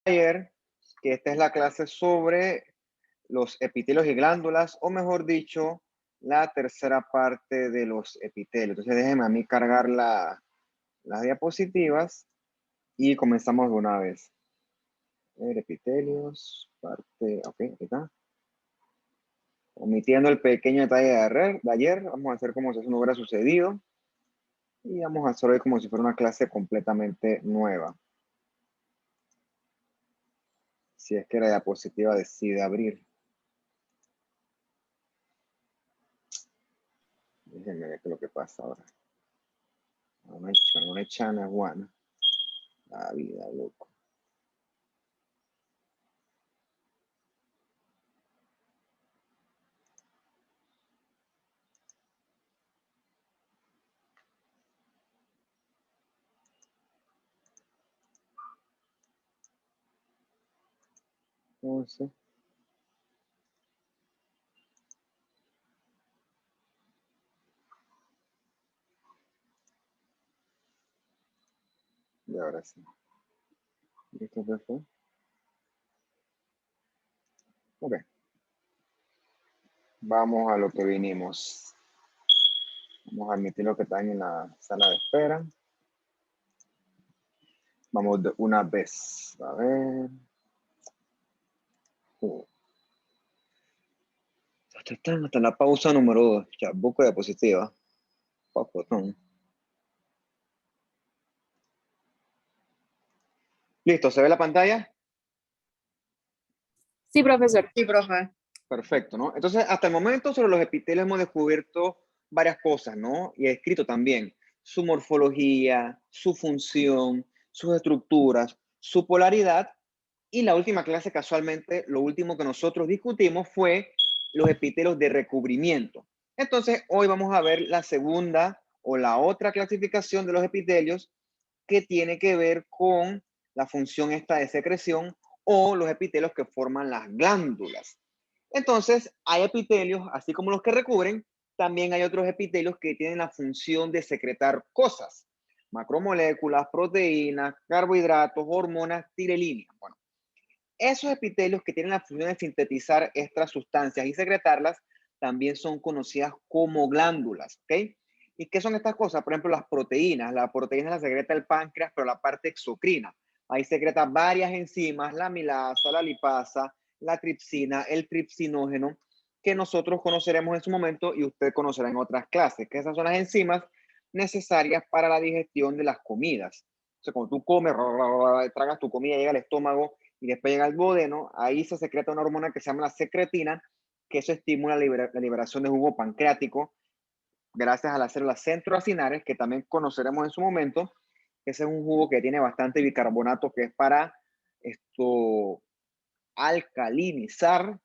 ayer que esta es la clase sobre los epitelios y glándulas, o mejor dicho, la tercera parte de los epitelios. Entonces déjenme a mí cargar las diapositivas y comenzamos de una vez. Epitelios, parte, ok, aquí está. Omitiendo el pequeño detalle de ayer, vamos a hacer como si eso no hubiera sucedido. Y vamos a hacer hoy como si fuera una clase completamente nueva. Si es que la diapositiva decide abrir. Déjenme ver qué es lo que pasa ahora. Una chana guana. La vida, loco. Entonces. Y ahora sí. ¿Listo, perfecto? Ok. Vamos a lo que vinimos. Vamos a admitir lo que están en la sala de espera. Vamos de una vez. A ver. Hasta la pausa número 2. Ya, busco diapositiva. Papotón. Listo, ¿se ve la pantalla? Sí, profesor. Sí, profe. Perfecto, ¿no? Entonces, hasta el momento sobre los epitelios hemos descubierto varias cosas, ¿no? Y he escrito también su morfología, su función, sus estructuras, su polaridad. Y la última clase, casualmente, lo último que nosotros discutimos fue los epitelios de recubrimiento. Entonces, hoy vamos a ver la segunda o la otra clasificación de los epitelios que tiene que ver con la función esta de secreción o los epitelios que forman las glándulas. Entonces, hay epitelios, así como los que recubren, también hay otros epitelios que tienen la función de secretar cosas, macromoléculas, proteínas, carbohidratos, hormonas, tirelíneas. Bueno, esos epitelios que tienen la función de sintetizar estas sustancias y secretarlas también son conocidas como glándulas, ¿ok? ¿Y qué son estas cosas? Por ejemplo, las proteínas. La proteína la secreta el páncreas, pero la parte exocrina. Ahí secreta varias enzimas, la amilasa, la lipasa, la tripsina, el tripsinógeno, que nosotros conoceremos en su momento y usted conocerá en otras clases, que esas son las enzimas necesarias para la digestión de las comidas. O sea, cuando tú comes, tragas tu comida, llega al estómago y después llega al duodeno, ahí se secreta una hormona que se llama la secretina, que eso estimula la liberación de jugo pancreático gracias a las células centroacinares, que también conoceremos en su momento. Ese es un jugo que tiene bastante bicarbonato, que es para alcalinizar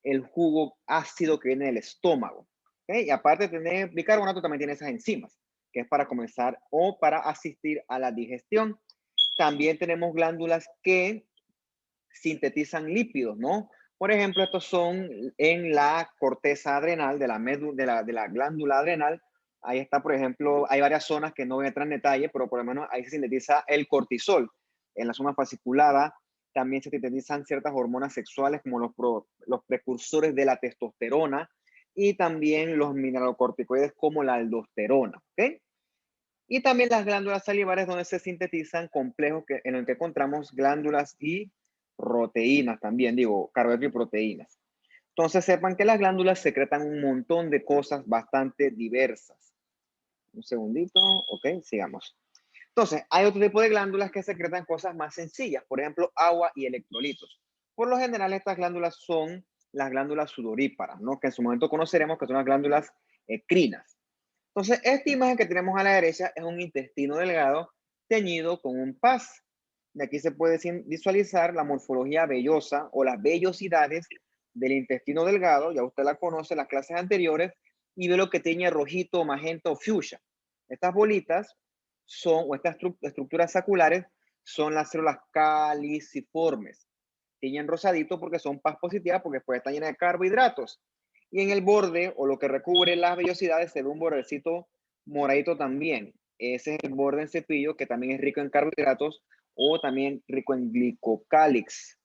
el jugo ácido que viene del estómago. ¿Okay? Y aparte de tener bicarbonato, también tiene esas enzimas, que es para comenzar o para asistir a la digestión. También tenemos glándulas que sintetizan lípidos, ¿no? Por ejemplo, estos son en la corteza adrenal de la glándula adrenal. Ahí está, por ejemplo, hay varias zonas que no voy a entrar en detalle, pero por lo menos ahí se sintetiza el cortisol. En la zona fasciculada también se sintetizan ciertas hormonas sexuales como los precursores de la testosterona y también los mineralocorticoides como la aldosterona, ¿ok? Y también las glándulas salivares donde se sintetizan complejos en los que encontramos glándulas y proteínas también, digo, carbohidratos y proteínas. Entonces sepan que las glándulas secretan un montón de cosas bastante diversas. Un segundito, ok, sigamos. Entonces, hay otro tipo de glándulas que secretan cosas más sencillas, por ejemplo, agua y electrolitos. Por lo general, estas glándulas son las glándulas sudoríparas, ¿no? Que en su momento conoceremos que son las glándulas crinas. Entonces, esta imagen que tenemos a la derecha es un intestino delgado teñido con un paz. De aquí se puede visualizar la morfología vellosa o las vellosidades del intestino delgado. Ya usted la conoce en las clases anteriores y ve lo que tiene rojito, magenta o fuchsia. Estas bolitas son, o estas estructuras saculares, son las células caliciformes. Tienen rosadito porque son paz positivas porque después están llenas de carbohidratos. Y en el borde o lo que recubre las vellosidades se ve un bordecito moradito también. Ese es el borde en cepillo que también es rico en carbohidratos o también rico en glicocálix.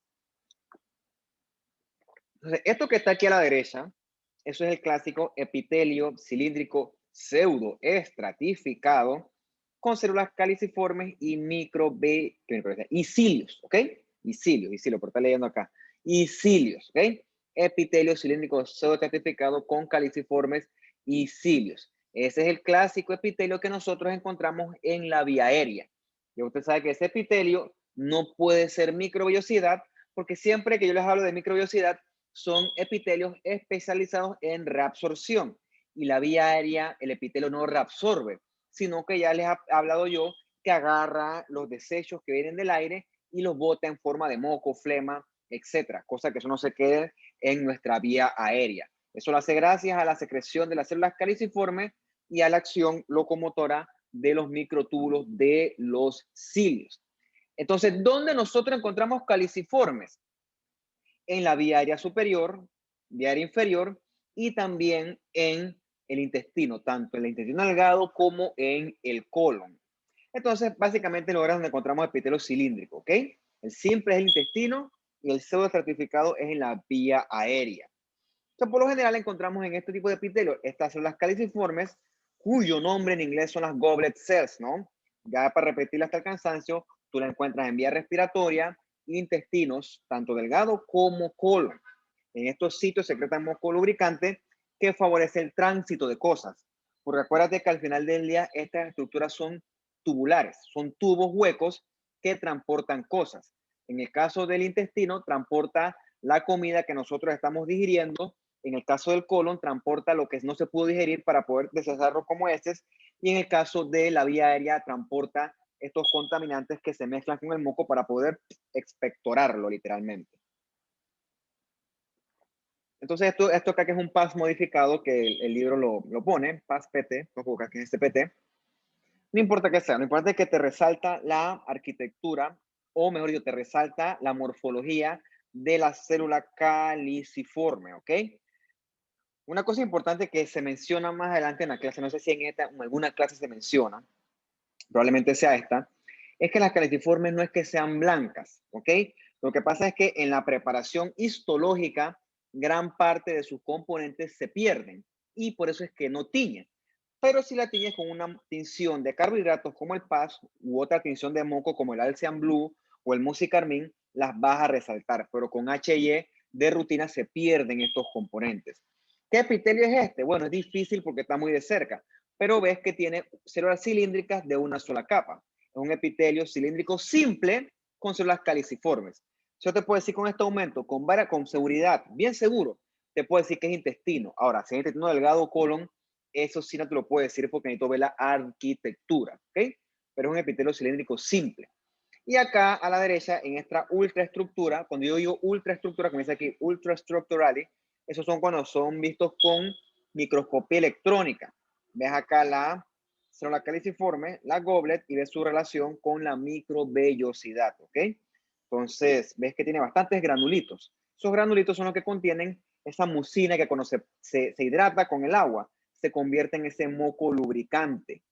Entonces, esto que está aquí a la derecha, eso es el clásico epitelio cilíndrico pseudoestratificado con células caliciformes y y cilios, ¿ok? Y cilios, por estar leyendo acá. Y cilios, ¿ok? Epitelio cilíndrico pseudoestratificado con caliciformes y cilios. Ese es el clásico epitelio que nosotros encontramos en la vía aérea. Y usted sabe que ese epitelio no puede ser microvellosidad, porque siempre que yo les hablo de microvellosidad, son epitelios especializados en reabsorción. Y la vía aérea, el epitelio no reabsorbe, sino que ya les he hablado yo que agarra los desechos que vienen del aire y los bota en forma de moco, flema, etcétera, cosa que eso no se quede en nuestra vía aérea. Eso lo hace gracias a la secreción de las células caliciformes y a la acción locomotora de los microtúbulos de los cilios. Entonces, ¿dónde nosotros encontramos caliciformes? En la vía aérea superior, vía aérea inferior y también en el intestino, tanto en el intestino delgado como en el colon. Entonces, básicamente en lugares donde encontramos epitelio cilíndrico, ¿ok? El simple es el intestino y el pseudoestratificado es en la vía aérea. Entonces, por lo general encontramos en este tipo de epitelio estas células caliciformes, cuyo nombre en inglés son las goblet cells, ¿no? Ya para repetirla hasta el cansancio, tú la encuentras en vía respiratoria, intestinos, tanto delgado como colon. En estos sitios secretan moco lubricante que favorece el tránsito de cosas. Porque acuérdate que al final del día estas estructuras son tubulares, son tubos huecos que transportan cosas. En el caso del intestino, transporta la comida que nosotros estamos digiriendo. En el caso del colon, transporta lo que no se pudo digerir para poder deshacerlo como heces. Y en el caso de la vía aérea, transporta estos contaminantes que se mezclan con el moco para poder expectorarlo literalmente. Entonces, esto acá que es un PAS modificado que el libro lo pone, PAS PT, lo pongo aquí en este PT. No importa que sea, no importa que te resalta la arquitectura, o mejor dicho, te resalta la morfología de la célula caliciforme, ¿ok? Una cosa importante que se menciona más adelante en la clase, no sé si en alguna clase se menciona, probablemente sea esta, es que las caliciformes no es que sean blancas, ¿ok? Lo que pasa es que en la preparación histológica, gran parte de sus componentes se pierden y por eso es que no tiñen. Pero si la tiñes con una tinción de carbohidratos como el PAS u otra tinción de moco como el Alcian Blue o el Musicarmine, las vas a resaltar, pero con HY de rutina se pierden estos componentes. ¿Qué epitelio es este? Bueno, es difícil porque está muy de cerca, pero ves que tiene células cilíndricas de una sola capa. Es un epitelio cilíndrico simple con células caliciformes. Yo te puedo decir con este aumento, con seguridad, bien seguro, te puedo decir que es intestino. Ahora, si es intestino delgado o colon, eso sí no te lo puedo decir porque necesito ver la arquitectura, ¿ok? Pero es un epitelio cilíndrico simple. Y acá a la derecha, en esta ultraestructura, cuando yo digo ultraestructura, como dice aquí, ultrastructurales, esos son cuando son vistos con microscopía electrónica. Ves acá la célula caliciforme, la goblet, y ves su relación con la microvellosidad, ¿ok? Entonces, ves que tiene bastantes granulitos. Esos granulitos son los que contienen esa mucina que cuando se hidrata con el agua, se convierte en ese moco lubricante.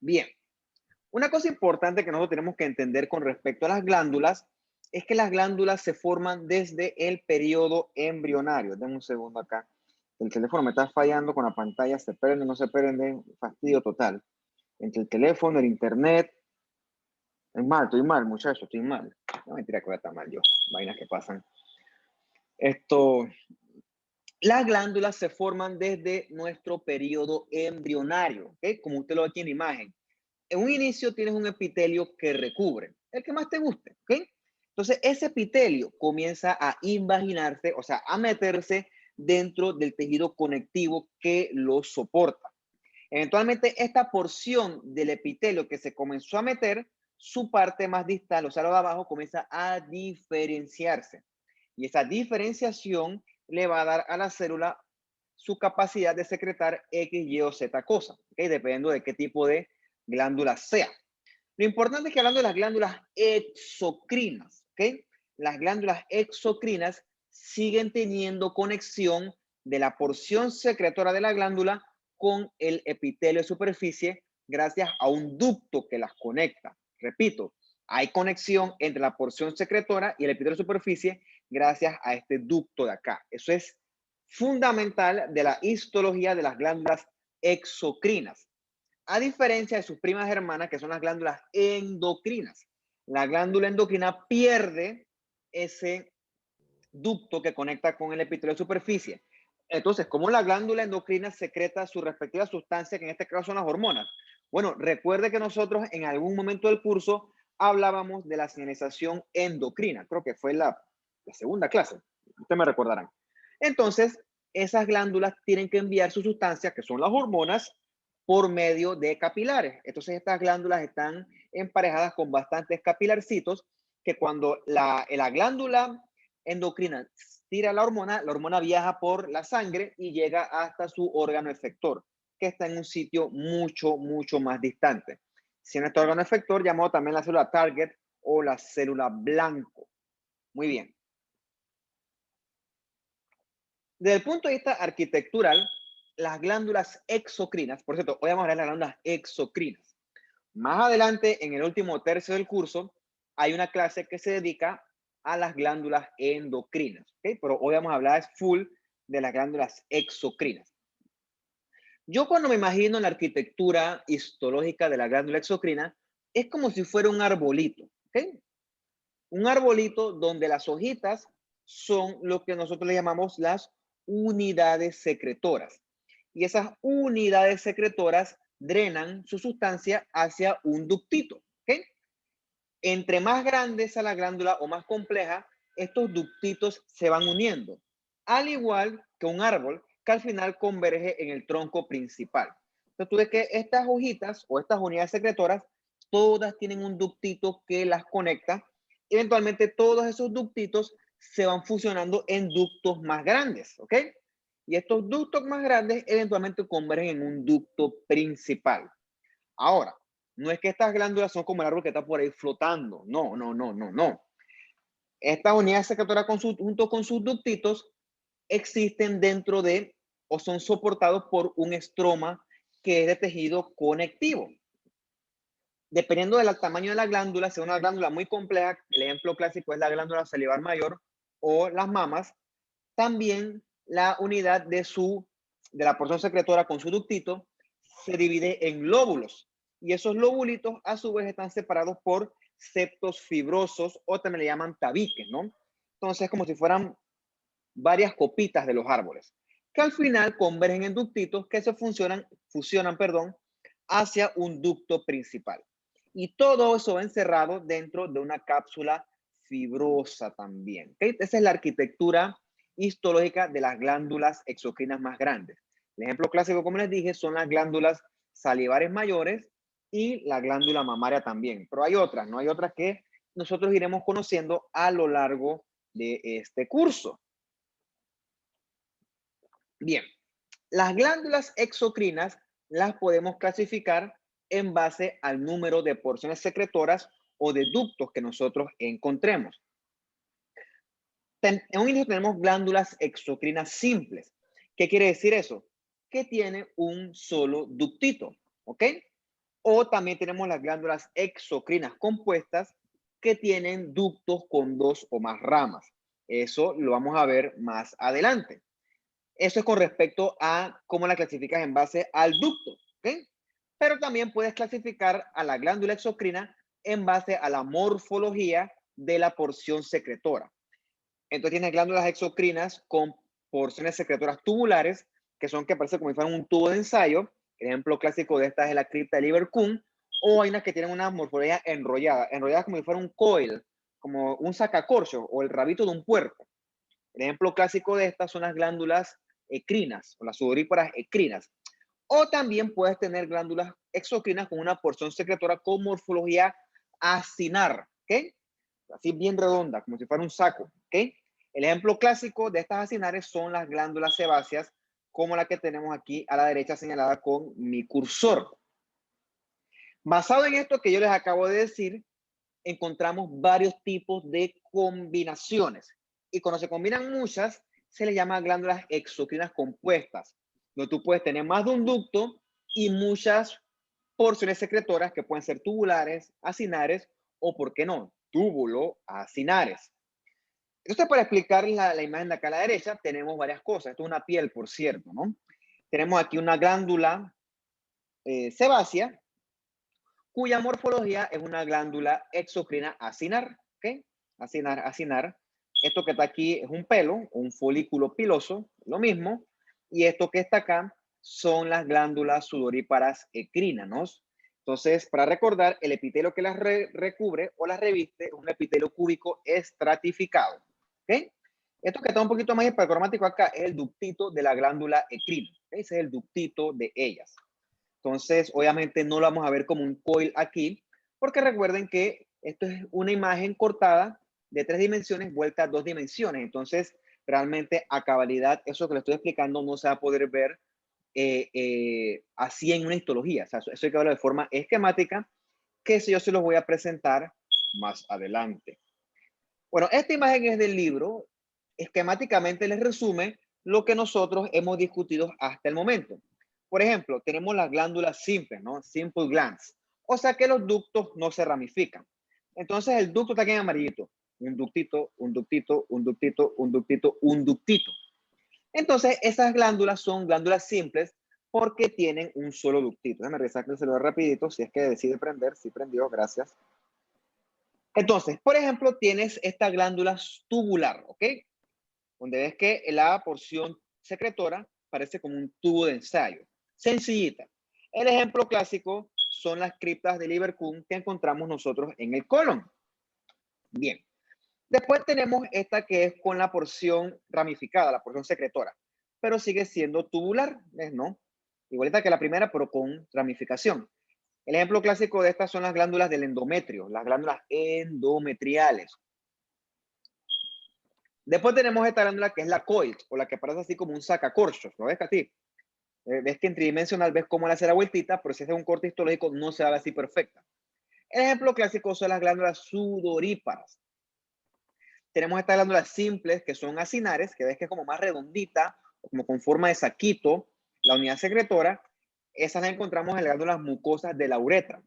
Bien. Una cosa importante que nosotros tenemos que entender con respecto a las glándulas es que las glándulas se forman desde el periodo embrionario. Denme un segundo acá. El teléfono me está fallando con la pantalla, se prende, no se prende, fastidio total. Entre el teléfono, el internet. Estoy mal, muchachos, estoy mal. No mentira que voy a estar mal yo. Vainas que pasan. Las glándulas se forman desde nuestro periodo embrionario, ¿ok? Como usted lo ve aquí en la imagen. En un inicio tienes un epitelio que recubre, el que más te guste, ¿ok? Entonces, ese epitelio comienza a invaginarse, o sea, a meterse dentro del tejido conectivo que lo soporta. Eventualmente, esta porción del epitelio que se comenzó a meter, su parte más distal, o sea, lo de abajo, comienza a diferenciarse. Y esa diferenciación le va a dar a la célula su capacidad de secretar X, Y o Z cosa, ¿ok? Dependiendo de qué tipo de glándula sea. Lo importante es que hablando de las glándulas exocrinas, ¿ok? Las glándulas exocrinas siguen teniendo conexión de la porción secretora de la glándula con el epitelio de superficie gracias a un ducto que las conecta. Repito, hay conexión entre la porción secretora y el epitelio de superficie gracias a este ducto de acá. Eso es fundamental de la histología de las glándulas exocrinas, a diferencia de sus primas hermanas, que son las glándulas endocrinas. La glándula endocrina pierde ese ducto que conecta con el epitelio de superficie. Entonces, ¿cómo la glándula endocrina secreta su respectiva sustancia, que en este caso son las hormonas? Bueno, recuerde que nosotros en algún momento del curso hablábamos de la señalización endocrina. Creo que fue la segunda clase. Ustedes me recordarán. Entonces, esas glándulas tienen que enviar su sustancia, que son las hormonas, por medio de capilares. Entonces, estas glándulas están emparejadas con bastantes capilarcitos que cuando la glándula endocrina tira la hormona viaja por la sangre y llega hasta su órgano efector, que está en un sitio mucho, mucho más distante. Si en este órgano efector, llamado también la célula target o la célula blanco. Muy bien. Desde el punto de vista arquitectural, las glándulas exocrinas, por cierto, hoy vamos a hablar de las glándulas exocrinas. Más adelante, en el último tercio del curso, hay una clase que se dedica a las glándulas endocrinas, ¿okay? Pero hoy vamos a hablar full de las glándulas exocrinas. Yo cuando me imagino la arquitectura histológica de la glándula exocrina, es como si fuera un arbolito, ¿okay? Un arbolito donde las hojitas son lo que nosotros le llamamos las unidades secretoras. Y esas unidades secretoras drenan su sustancia hacia un ductito, ¿ok? Entre más grande sea la glándula o más compleja, estos ductitos se van uniendo, al igual que un árbol que al final converge en el tronco principal. Entonces tú ves que estas hojitas o estas unidades secretoras, todas tienen un ductito que las conecta. Eventualmente todos esos ductitos se van fusionando en ductos más grandes, ¿ok? Y estos ductos más grandes eventualmente convergen en un ducto principal. Ahora, no es que estas glándulas son como el árbol que está por ahí flotando. No, no, no, no, no. Estas unidades secretoras junto con sus ductitos existen dentro de o son soportados por un estroma que es de tejido conectivo. Dependiendo del tamaño de la glándula, si es una glándula muy compleja, el ejemplo clásico es la glándula salivar mayor o las mamas, también la unidad de la porción secretora con su ductito se divide en lóbulos. Y esos lóbulitos a su vez están separados por septos fibrosos o también le llaman tabiques, ¿no? Entonces, como si fueran varias copitas de los árboles, que al final convergen en ductitos que se fusionan, hacia un ducto principal. Y todo eso va encerrado dentro de una cápsula fibrosa también. ¿Okay? Esa es la arquitectura histológica de las glándulas exocrinas más grandes. El ejemplo clásico, como les dije, son las glándulas salivares mayores y la glándula mamaria también. Pero hay otras, ¿no? Hay otras que nosotros iremos conociendo a lo largo de este curso. Bien, las glándulas exocrinas las podemos clasificar en base al número de porciones secretoras o de ductos que nosotros encontremos. En un inicio tenemos glándulas exocrinas simples. ¿Qué quiere decir eso? Que tiene un solo ductito, ¿ok? O también tenemos las glándulas exocrinas compuestas que tienen ductos con 2 o más ramas. Eso lo vamos a ver más adelante. Eso es con respecto a cómo la clasificas en base al ducto, ¿ok? Pero también puedes clasificar a la glándula exocrina en base a la morfología de la porción secretora. Entonces tienes glándulas exocrinas con porciones secretoras tubulares, que son que parece como si fueran un tubo de ensayo. El ejemplo clásico de esta es la cripta de Lieberkühn. O hay unas que tienen una morfología enrollada como si fuera un coil, como un sacacorcho o el rabito de un puerco. El ejemplo clásico de estas son las glándulas ecrinas o las sudoríparas ecrinas. O también puedes tener glándulas exocrinas con una porción secretora con morfología acinar, ¿ok? Así bien redonda, como si fuera un saco, ¿ok? El ejemplo clásico de estas acinares son las glándulas sebáceas, como la que tenemos aquí a la derecha señalada con mi cursor. Basado en esto que yo les acabo de decir, encontramos varios tipos de combinaciones. Y cuando se combinan muchas, se les llama glándulas exocrinas compuestas, donde tú puedes tener más de un ducto y muchas porciones secretoras que pueden ser tubulares, acinares o, ¿por qué no?, túbulo-acinares. Entonces, para explicar la imagen de acá a la derecha, tenemos varias cosas. Esto es una piel, por cierto, ¿no? Tenemos aquí una glándula sebácea, cuya morfología es una glándula exocrina acinar, ¿ok? Acinar. Esto que está aquí es un pelo, un folículo piloso, lo mismo. Y esto que está acá son las glándulas sudoríparas ecrinas. Entonces, para recordar, el epitelio que las recubre o las reviste es un epitelio cúbico estratificado, ¿ok? Esto que está un poquito más hipercromático acá es el ductito de la glándula ecrina. ¿Okay? Ese es el ductito de ellas. Entonces, obviamente no lo vamos a ver como un coil aquí, porque recuerden que esto es una imagen cortada de 3 dimensiones vuelta a 2 dimensiones. Entonces, realmente a cabalidad, eso que le estoy explicando no se va a poder ver así en una histología. O sea, eso hay que verlo de forma esquemática, que eso yo se los voy a presentar más adelante. Bueno, esta imagen es del libro. Esquemáticamente les resume lo que nosotros hemos discutido hasta el momento. Por ejemplo, tenemos las glándulas simples, ¿no? Simple glands. O sea que los ductos no se ramifican. Entonces el ducto está aquí en amarillito. Un ductito, un ductito, un ductito, un ductito, un ductito. Entonces esas glándulas son glándulas simples porque tienen un solo ductito. Déjame revisar que se lo rapidito, si es que decide prender. Sí prendió, gracias. Entonces, por ejemplo, tienes esta glándula tubular, ¿ok? Donde ves que la porción secretora parece como un tubo de ensayo. Sencillita. El ejemplo clásico son las criptas de Lieberkühn que encontramos nosotros en el colon. Bien. Después tenemos esta que es con la porción ramificada, la porción secretora, pero sigue siendo tubular, ¿ves? ¿No? Igualita que la primera, pero con ramificación. El ejemplo clásico de estas son las glándulas del endometrio, las glándulas endometriales. Después tenemos esta glándula que es la coil, o la que parece así como un sacacorchos. ¿Lo ves, Katy? Ves que en tridimensional ves cómo le hace la vueltita, pero si es un corte histológico no se ve así perfecta. El ejemplo clásico son las glándulas sudoríparas. Tenemos estas glándulas simples que son acinares, que ves que es como más redondita, como con forma de saquito, la unidad secretora. Esas las encontramos en las glándulas mucosas de la uretra.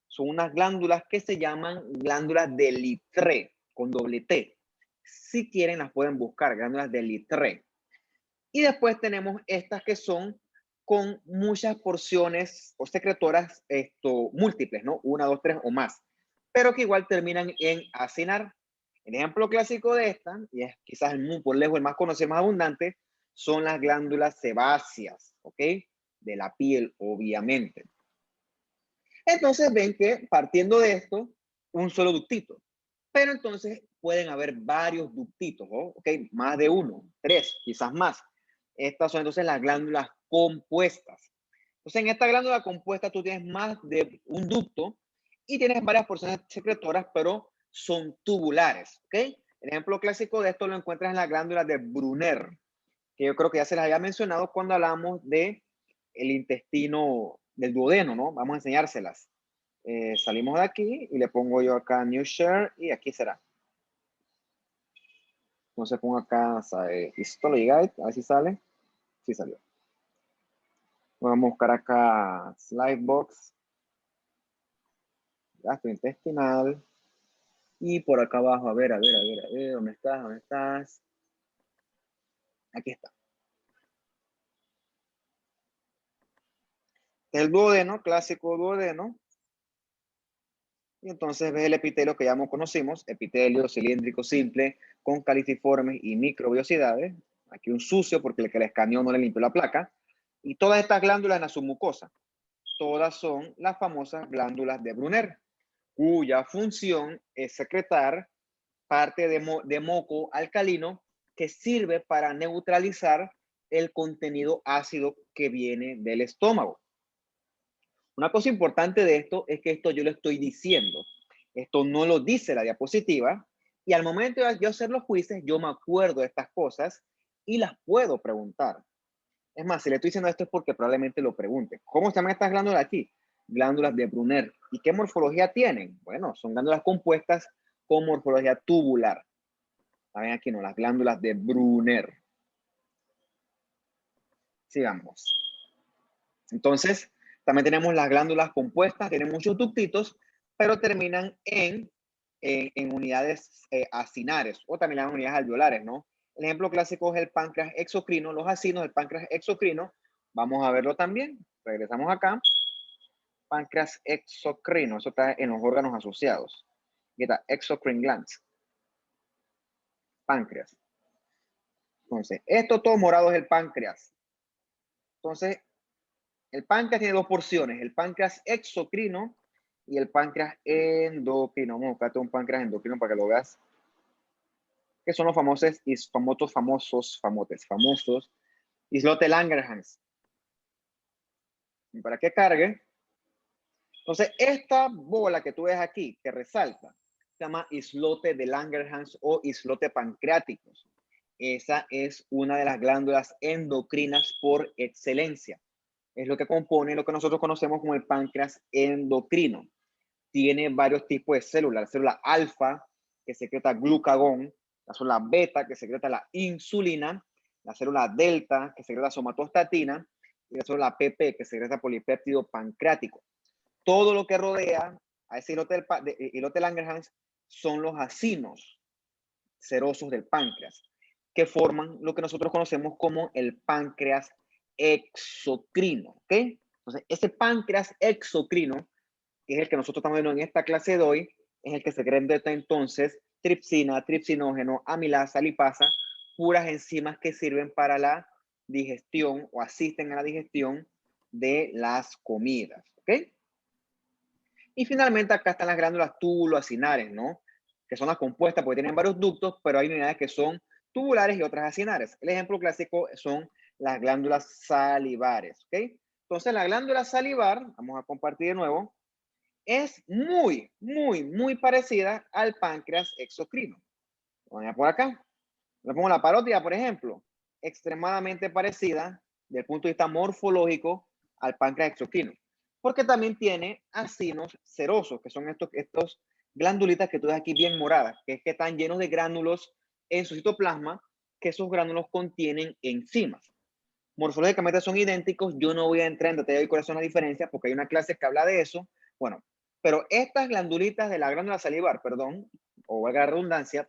Son unas glándulas que se llaman glándulas de Littré, con doble T. Si quieren, las pueden buscar, glándulas de Littré. Y después tenemos estas que son con muchas porciones o secretoras múltiples, ¿no? 1, 2, 3 o más, pero que igual terminan en acinar. El ejemplo clásico de esta, y es quizás por lejos el más conocido, más abundante, son las glándulas sebáceas, ¿ok? De la piel, obviamente. Entonces ven que partiendo de esto, un solo ductito. Pero entonces pueden haber varios ductitos, ¿no? ¿Ok? Más de uno, 3, quizás más. Estas son entonces las glándulas compuestas. Entonces en esta glándula compuesta tú tienes más de un ducto y tienes varias porciones secretoras, pero son tubulares, ¿ok? El ejemplo clásico de esto lo encuentras en la glándula de Brunner, que yo creo que ya se las había mencionado cuando hablamos de el intestino del duodeno, ¿no? Vamos a enseñárselas. Salimos de aquí y le pongo yo acá New Share y aquí será. Entonces pongo acá Histology Guide, a ver si sale. Sí salió. Vamos a buscar acá Slidebox, gastrointestinal. Y por acá abajo, a ver, ¿dónde estás? ¿Dónde estás? Aquí está. El duodeno, clásico duodeno. Y entonces ves el epitelio que ya conocimos, epitelio cilíndrico simple con caliciformes y microbiosidades. Aquí un sucio porque el que le escaneó no le limpió la placa. Y todas estas glándulas en la submucosa, todas son las famosas glándulas de Brunner, cuya función es secretar parte de moco alcalino que sirve para neutralizar el contenido ácido que viene del estómago. Una cosa importante de esto es que esto yo lo estoy diciendo. Esto no lo dice la diapositiva. Y al momento de yo hacer los quizzes, yo me acuerdo de estas cosas y las puedo preguntar. Es más, si le estoy diciendo esto es porque probablemente lo pregunte. ¿Cómo se llaman estas glándulas aquí? Glándulas de Brunner. ¿Y qué morfología tienen? Bueno, son glándulas compuestas con morfología tubular. Saben aquí, ¿no? Las glándulas de Brunner. Sigamos. Entonces, También tenemos las glándulas compuestas, tienen muchos ductitos, pero terminan en unidades acinares o también las unidades alveolares, ¿no? El ejemplo clásico es el páncreas exocrino, los acinos del páncreas exocrino. Vamos a verlo también. Regresamos acá. Páncreas exocrino, eso está en los órganos asociados. Aquí está, exocrine glands. Páncreas. Entonces, esto todo morado es el páncreas. Entonces, el páncreas tiene dos porciones, el páncreas exocrino y el páncreas endocrino. Vamos a buscarte un páncreas endocrino para que lo veas. Que son los famosos islote Langerhans. Y para que cargue. Entonces, esta bola que tú ves aquí, que resalta, se llama islote de Langerhans o islote pancreáticos. Esa es una de las glándulas endocrinas por excelencia. Es lo que compone lo que nosotros conocemos como el páncreas endocrino. Tiene varios tipos de células. La célula alfa, que secreta glucagón, la célula beta, que secreta la insulina, la célula delta, que secreta somatostatina, y la célula PP, que secreta polipéptido pancreático. Todo lo que rodea a ese islote Langerhans son los acinos serosos del páncreas, que forman lo que nosotros conocemos como el páncreas exocrino, ¿ok? Entonces, ese páncreas exocrino, que es el que nosotros estamos viendo en esta clase de hoy, es el que secreta entonces tripsina, tripsinógeno, amilasa, lipasa, puras enzimas que sirven para la digestión o asisten a la digestión de las comidas, ¿ok? Y finalmente acá están las glándulas túbulo-acinares, ¿no? Que son las compuestas porque tienen varios ductos, pero hay unidades que son tubulares y otras acinares. El ejemplo clásico son las glándulas salivares, ¿ok? Entonces la glándula salivar, vamos a compartir de nuevo, es muy parecida al páncreas exocrino. Voy a por acá. Le pongo la parótida, por ejemplo, extremadamente parecida desde el punto de vista morfológico al páncreas exocrino, porque también tiene acinos serosos, que son estos glandulitas que tú ves aquí bien moradas, que es que están llenos de gránulos en su citoplasma, que esos gránulos contienen enzimas. Morfológicamente son idénticos, yo no voy a entrar en detalle de cuáles son las diferencias, porque hay una clase que habla de eso. Bueno, pero estas glandulitas de la glándula salivar, perdón, o valga la redundancia,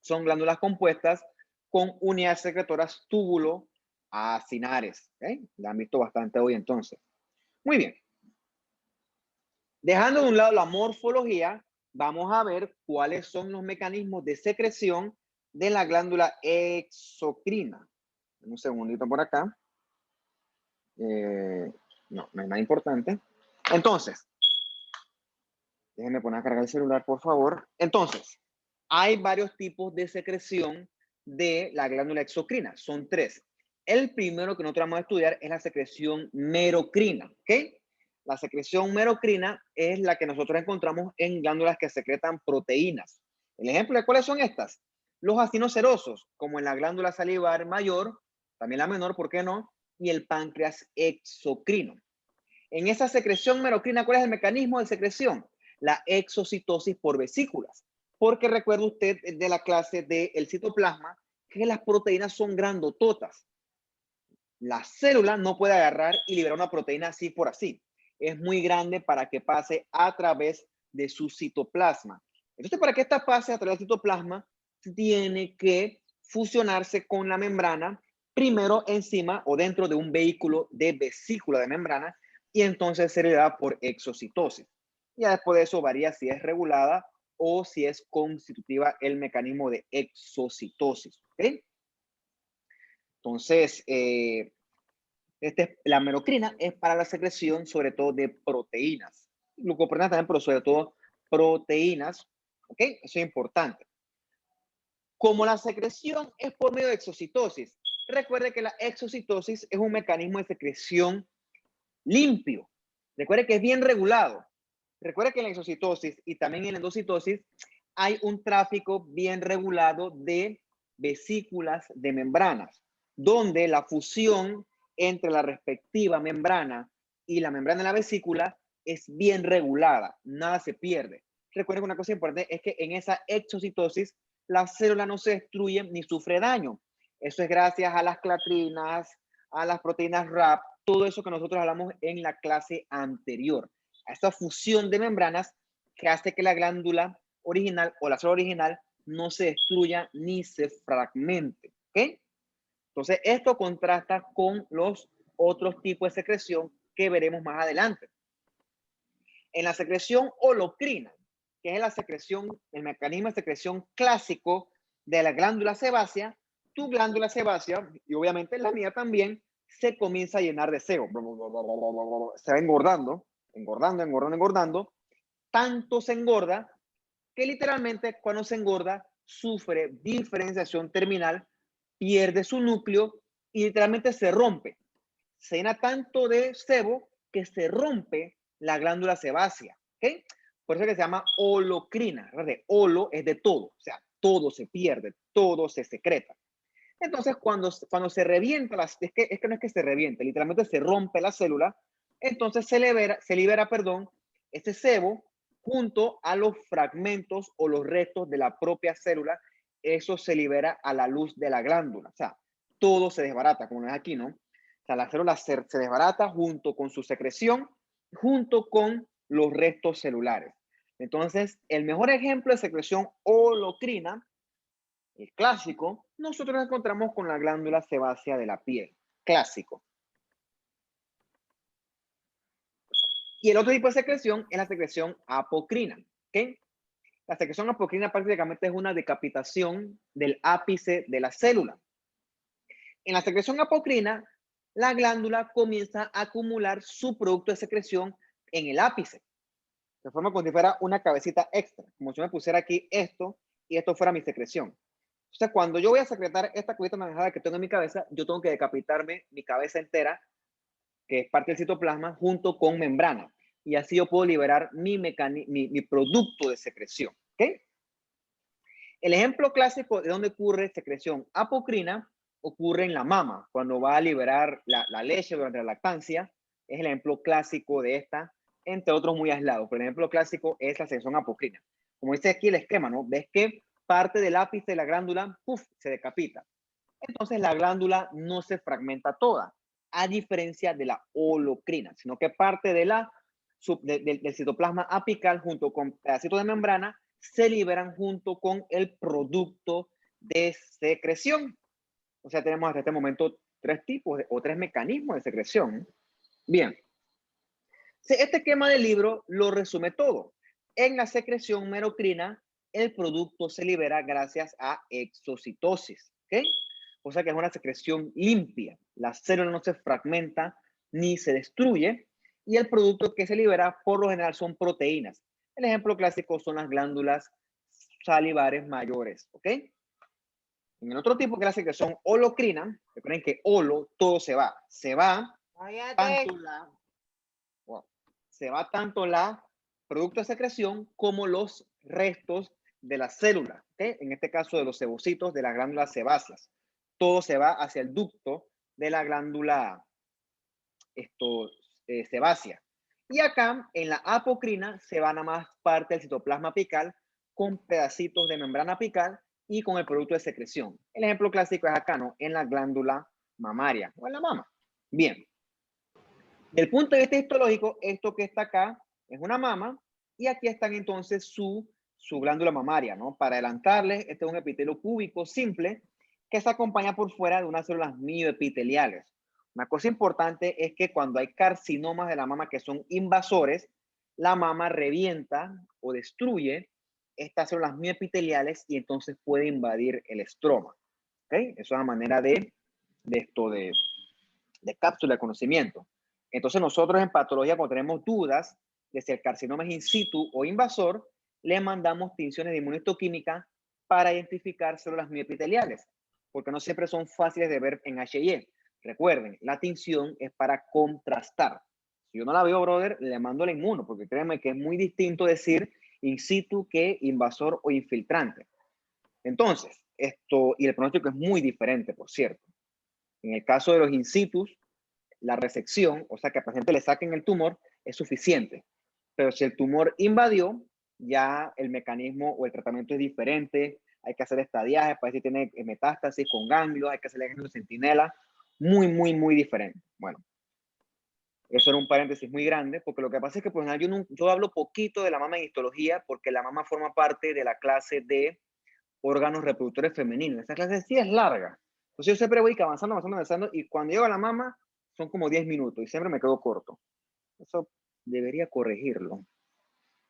son glándulas compuestas con unidades secretoras túbulo-acinares. ¿Okay? La han visto bastante hoy entonces. Muy bien. Dejando de un lado la morfología, vamos a ver cuáles son los mecanismos de secreción de la glándula exocrina. Un segundito por acá. No es nada importante. Entonces, déjenme poner a cargar el celular, por favor. Entonces, hay varios tipos de secreción de la glándula exocrina. Son tres. El primero que nosotros vamos a estudiar es la secreción merocrina. ¿Ok? La secreción merocrina es la que nosotros encontramos en glándulas que secretan proteínas. El ejemplo de cuáles son estas. Los acinos serosos, como en la glándula salivar mayor, también la menor, ¿por qué no? Y el páncreas exocrino. En esa secreción merocrina, ¿cuál es el mecanismo de secreción? La exocitosis por vesículas. Porque recuerda usted de la clase del citoplasma que las proteínas son grandototas. La célula no puede agarrar y liberar una proteína así por así. Es muy grande para que pase a través de su citoplasma. Entonces, para que esta pase a través del citoplasma, tiene que fusionarse con la membrana, primero encima o dentro de un vehículo de vesícula de membrana, y entonces se le da por exocitosis. Ya después de eso varía si es regulada o si es constitutiva el mecanismo de exocitosis. ¿Okay? Entonces, la merocrina es para la secreción sobre todo de proteínas. Glucoproteínas también, pero sobre todo proteínas. ¿Ok? Eso es importante. Como la secreción es por medio de exocitosis, recuerde que la exocitosis es un mecanismo de secreción limpio. Recuerde que es bien regulado. Recuerde que en la exocitosis y también en la endocitosis hay un tráfico bien regulado de vesículas de membranas, donde la fusión entre la respectiva membrana y la membrana de la vesícula es bien regulada, nada se pierde. Recuerden que una cosa importante es que en esa exocitosis la célula no se destruye ni sufre daño. Eso es gracias a las clatrinas, a las proteínas RAP todo eso que nosotros hablamos en la clase anterior, a esa fusión de membranas que hace que la glándula original o la célula original no se destruya ni se fragmente. ¿Ok? Entonces, esto contrasta con los otros tipos de secreción que veremos más adelante. En la secreción holocrina, que es la secreción, el mecanismo de secreción clásico de la glándula sebácea, tu glándula sebácea, y obviamente la mía también, se comienza a llenar de sebo. Se va engordando, engordando, engordando, engordando. Tanto se engorda que literalmente cuando se engorda sufre diferenciación terminal, pierde su núcleo y literalmente se rompe. Se llena tanto de sebo que se rompe la glándula sebácea. ¿Okay? Por eso que se llama holocrina. De holo es de todo, o sea, todo se pierde, todo se secreta. Entonces, cuando se revienta, es que no es que se reviente, literalmente se rompe la célula, entonces se libera, ese sebo junto a los fragmentos o los restos de la propia célula. Eso se libera a la luz de la glándula. O sea, todo se desbarata, como es aquí, ¿no? O sea, la célula se desbarata junto con su secreción, junto con los restos celulares. Entonces, el mejor ejemplo de secreción holocrina, el clásico, nosotros nos encontramos con la glándula sebácea de la piel. Clásico. Y el otro tipo de secreción es la secreción apocrina. ¿Okay? La secreción apocrina prácticamente es una decapitación del ápice de la célula. En la secreción apocrina, la glándula comienza a acumular su producto de secreción en el ápice. De forma como si fuera una cabecita extra. Como si me pusiera aquí esto y esto fuera mi secreción. O sea, cuando yo voy a secretar esta cubita naranjada que tengo en mi cabeza, yo tengo que decapitarme mi cabeza entera, que es parte del citoplasma, junto con membrana. Y así yo puedo liberar mi producto de secreción. ¿Okay? El ejemplo clásico de donde ocurre secreción apocrina ocurre en la mama, cuando va a liberar la leche durante la lactancia. Es el ejemplo clásico de esta, entre otros muy aislados. Pero el ejemplo clásico es la secreción apocrina. Como dice aquí el esquema, ¿no? Ves que parte del ápice de la glándula, ¡puf!, se decapita. Entonces la glándula no se fragmenta toda, a diferencia de la holocrina, sino que parte de del citoplasma apical junto con pedacitos de membrana se liberan junto con el producto de secreción. O sea, tenemos hasta este momento tres tipos o tres mecanismos de secreción. Bien. Este esquema del libro lo resume todo. En la secreción merocrina, el producto se libera gracias a exocitosis. ¿Ok? O sea que es una secreción limpia. La célula no se fragmenta ni se destruye. Y el producto que se libera por lo general son proteínas. El ejemplo clásico son las glándulas salivares mayores. ¿Ok? En el otro tipo que es la secreción holocrina, recuerden que holo, todo se va. Se va tanto la... Wow. Se va tanto la producto de secreción como los restos de la célula, ¿okay? En este caso de los sebocitos de las glándulas sebáceas. Todo se va hacia el ducto de la glándula sebácea. Y acá en la apocrina se van a más parte del citoplasma apical con pedacitos de membrana apical y con el producto de secreción. El ejemplo clásico es acá, ¿no? En la glándula mamaria o en la mama. Bien. Del punto de vista histológico, esto que está acá es una mama y aquí están entonces su glándula mamaria, ¿no? Para adelantarles, este es un epitelio cúbico simple que se acompaña por fuera de unas células mioepiteliales. Una cosa importante es que cuando hay carcinomas de la mama que son invasores, la mama revienta o destruye estas células mioepiteliales y entonces puede invadir el estroma. ¿Ok? Eso es una manera de cápsula de conocimiento. Entonces nosotros en patología, cuando tenemos dudas de si el carcinoma es in situ o invasor, le mandamos tinciones de inmunohistoquímica para identificar células mioepiteliales, porque no siempre son fáciles de ver en H&E. Recuerden, la tinción es para contrastar. Si yo no la veo, brother, le mando la inmuno, porque créanme que es muy distinto decir in situ que invasor o infiltrante. Entonces, y el pronóstico es muy diferente, por cierto. En el caso de los in situ, la resección, o sea, que al paciente le saquen el tumor, es suficiente. Pero si el tumor invadió, ya el mecanismo o el tratamiento es diferente. Hay que hacer estadiaje para ver si tiene metástasis con ganglios, hay que hacer el ganglio centinela. Muy, muy, muy diferente. Bueno, Eso era un paréntesis muy grande, porque lo que pasa es que pues, yo hablo poquito de la mama en histología, porque la mama forma parte de la clase de órganos reproductores femeninos. Esta clase sí es larga. Entonces yo siempre voy avanzando, avanzando, avanzando, y cuando llego a la mama son como 10 minutos y siempre me quedo corto. Eso debería corregirlo.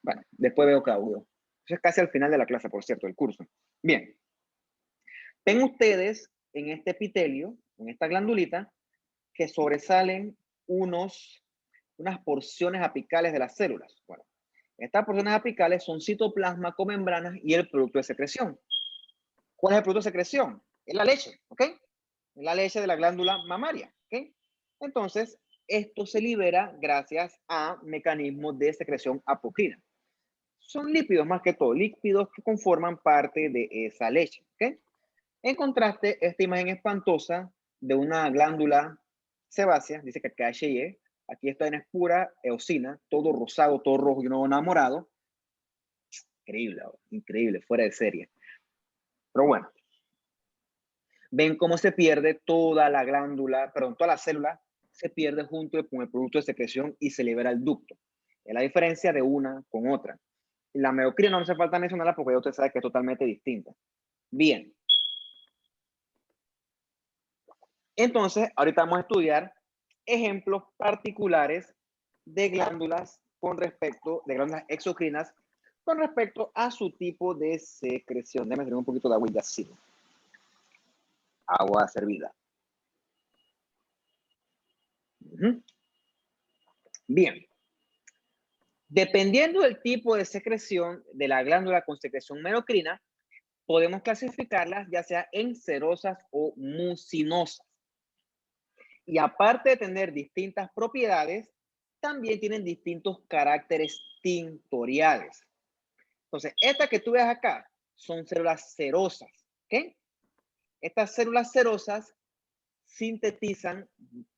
Bueno, después veo Claudio. Eso es casi al final de la clase, por cierto, del curso. Bien. Ven ustedes en este epitelio, en esta glandulita, que sobresalen unas porciones apicales de las células. Bueno, estas porciones apicales son citoplasma con membranas y el producto de secreción. ¿Cuál es el producto de secreción? Es la leche, ¿ok? Es la leche de la glándula mamaria, ¿ok? Entonces, esto se libera gracias a mecanismos de secreción apocrina. Son lípidos más que todo, lípidos que conforman parte de esa leche, ¿ok? En contraste, esta imagen espantosa de una glándula sebácea, dice que acá HY, aquí esta es pura eosina, todo rosado, todo rojo y no enamorado. Increíble, increíble, fuera de serie. Pero bueno, ven cómo se pierde toda la glándula, perdón, toda la célula se pierde junto con el producto de secreción y se libera el ducto. Es la diferencia de una con otra. La meiocrina no hace falta mencionarla porque ya usted sabe que es totalmente distinta. Bien. Entonces, ahorita vamos a estudiar ejemplos particulares de glándulas de glándulas exocrinas con respecto a su tipo de secreción. Déjame tener un poquito de agüita así. Agua servida. Bien. Dependiendo del tipo de secreción de la glándula con secreción meiocrina, podemos clasificarlas ya sea en cerosas o mucinosas. Y aparte de tener distintas propiedades, también tienen distintos caracteres tintoriales. Entonces, estas que tú ves acá son células cerosas, ¿ok? Estas células cerosas sintetizan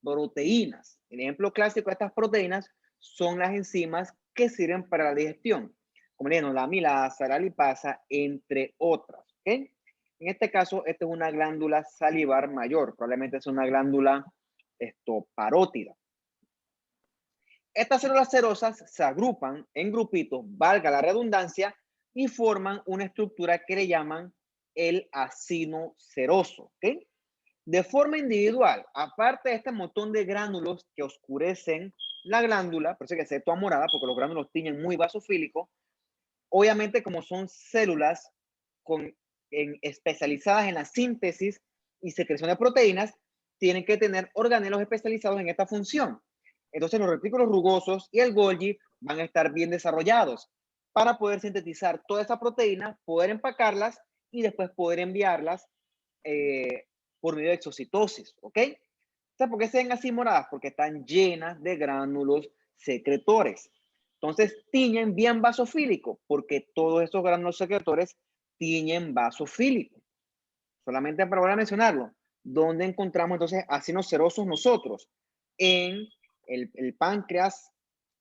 proteínas. El ejemplo clásico de estas proteínas son las enzimas que sirven para la digestión, como la amilasa, la lipasa, entre otras, ¿ok? En este caso, esta es una glándula salivar mayor, probablemente es una glándula parótida. Estas células cerosas se agrupan en grupitos, valga la redundancia, y forman una estructura que le llaman el acino seroso, ¿ok? De forma individual, aparte de este montón de gránulos que oscurecen la glándula, por eso que se ve toda morada, porque los gránulos tiñen muy basofílico, obviamente como son células especializadas en la síntesis y secreción de proteínas, tienen que tener organelos especializados en esta función. Entonces los retículos rugosos y el Golgi van a estar bien desarrollados para poder sintetizar toda esa proteína, poder empacarlas y después poder enviarlas por medio de exocitosis, ¿ok? ¿Sabes por qué se ven así moradas? Porque están llenas de gránulos secretores. Entonces tiñen bien basofílico, porque todos esos gránulos secretores tiñen basofílico. Solamente para volver a mencionarlo, ¿dónde encontramos entonces acinos serosos nosotros? En el páncreas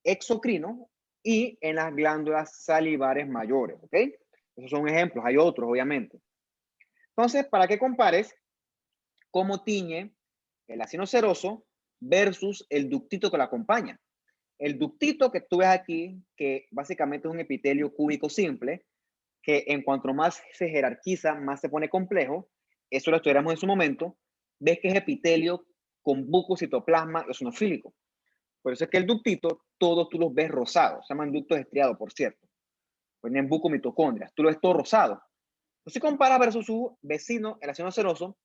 exocrino y en las glándulas salivares mayores, ¿ok? Esos son ejemplos, hay otros, obviamente. Entonces, para que compares cómo tiñe el acino seroso versus el ductito que lo acompaña. El ductito que tú ves aquí, que básicamente es un epitelio cúbico simple, que en cuanto más se jerarquiza, más se pone complejo. Eso lo estudiamos en su momento. Ves que es epitelio con bucocitoplasma eosinofílico. Por eso es que el ductito, todos tú los ves rosados. Se llaman ductos estriados, por cierto. Tienen bucomitocondrias. Tú lo ves todo rosado. Entonces, compara versus su vecino, el acino seroso.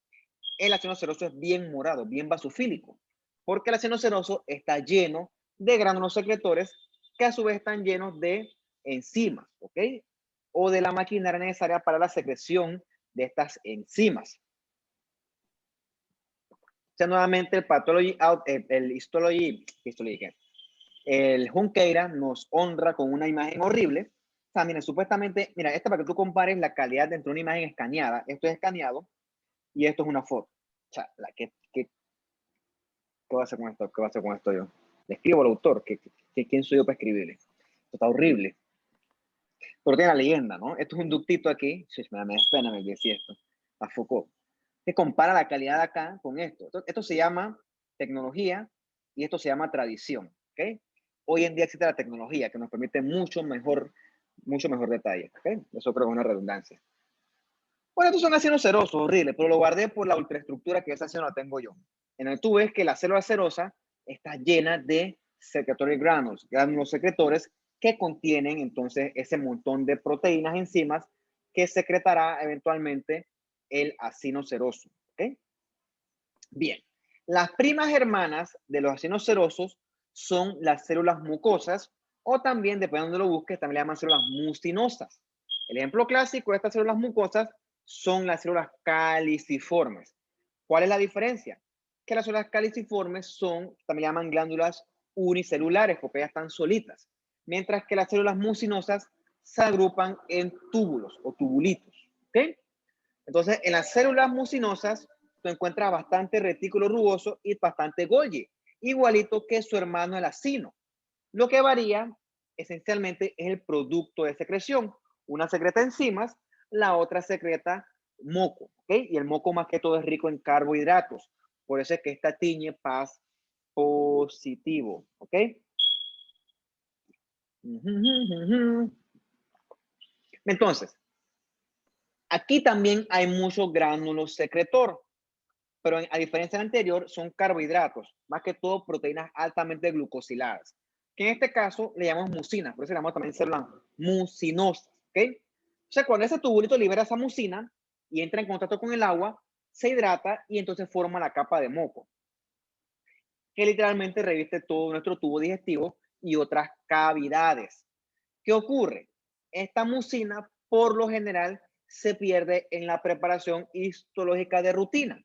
El acino seroso es bien morado, bien basofílico. Porque el acino seroso está lleno de gránulos secretores que a su vez están llenos de enzimas, ¿ok? O de la maquinaria necesaria para la secreción de estas enzimas. O sea, nuevamente el pathology out, el histology, el Junqueira nos honra con una imagen horrible. O sea, mira, supuestamente, mira, esta para que tú compares la calidad entre una imagen escaneada, esto es escaneado y esto es una foto. O sea, ¿qué voy a hacer con esto? ¿Qué voy a hacer con esto yo? Le escribo al autor, ¿quién soy yo para escribirle? Esto está horrible. Pero tiene la leyenda, ¿no? Esto es un ductito aquí. Sí, me da pena me decía esto. A Foucault. Que compara la calidad de acá con esto. Esto se llama tecnología y esto se llama tradición. ¿Okay? Hoy en día existe la tecnología que nos permite mucho mejor detalle. ¿Okay? Eso creo que es una redundancia. Bueno, estos son ácidos cerosos, horrible, pero lo guardé por la ultraestructura que esa acción la tengo yo. En el tú ves que la célula cerosa está llena de secretory granules, gránulos secretores que contienen entonces ese montón de proteínas, enzimas que secretará eventualmente el ácido ceroso. ¿Okay? Bien, las primas hermanas de los ácidos cerosos son las células mucosas o también, dependiendo de donde lo busques, también le llaman células mucinosas. El ejemplo clásico de estas células mucosas son las células caliciformes. ¿Cuál es la diferencia? Que las células caliciformes son, también llaman glándulas unicelulares porque ellas están solitas, mientras que las células mucinosas se agrupan en túbulos o tubulitos. ¿Okay? Entonces, en las células mucinosas, tú encuentras bastante retículo rugoso y bastante Golgi, igualito que su hermano el acino. Lo que varía esencialmente es el producto de secreción. Una secreta enzimas, la otra secreta moco, ¿ok? Y el moco más que todo es rico en carbohidratos. Por eso es que esta tiñe paz positivo, ¿ok? Entonces, aquí también hay muchos gránulos secretor, pero a diferencia del anterior, son carbohidratos, más que todo proteínas altamente glucosiladas, que en este caso le llamamos mucina, por eso le llamamos también células mucinosas, ¿ok? O sea, cuando ese tubulito libera esa mucina y entra en contacto con el agua, se hidrata y entonces forma la capa de moco, que literalmente reviste todo nuestro tubo digestivo y otras cavidades. ¿Qué ocurre? Esta mucina, por lo general, se pierde en la preparación histológica de rutina.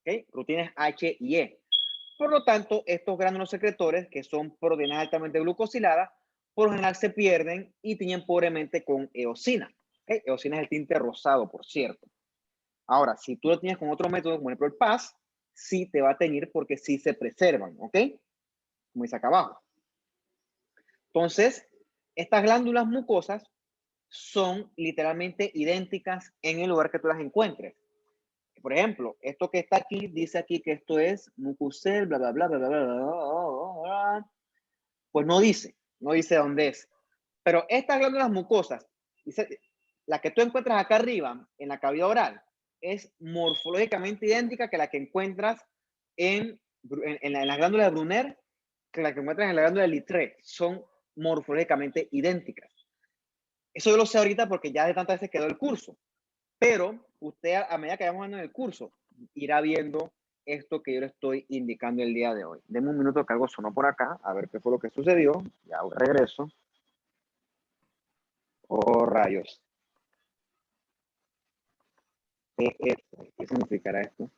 ¿Okay? Rutinas H y E. Por lo tanto, estos gránulos secretores, que son proteínas altamente glucosiladas, por lo general se pierden y tiñen pobremente con eosina. ¿Okay? Eosina es el tinte rosado, por cierto. Ahora, si tú lo tienes con otro método, como por ejemplo el PAS, sí te va a teñir porque sí se preservan, ¿ok? Como dice acá abajo. Entonces, estas glándulas mucosas son literalmente idénticas en el lugar que tú las encuentres. Por ejemplo, esto que está aquí, dice aquí que esto es mucosal, bla, bla, bla, bla, bla, bla, bla, bla, bla. Pues no dice dónde es. Pero estas glándulas mucosas, dice, la que tú encuentras acá arriba, en la cavidad oral, es morfológicamente idéntica que la que encuentras en la glándula de Brunner, que la que encuentras en la glándula de Littré. Son morfológicamente idénticas. Eso yo lo sé ahorita porque ya de tantas veces quedó el curso. Pero usted, a medida que vayamos en el curso, irá viendo esto que yo le estoy indicando el día de hoy. Deme un minuto que algo sonó por acá, a ver qué fue lo que sucedió. Ya regreso. Oh, rayos. ¿Qué es esto? ¿Qué significará esto?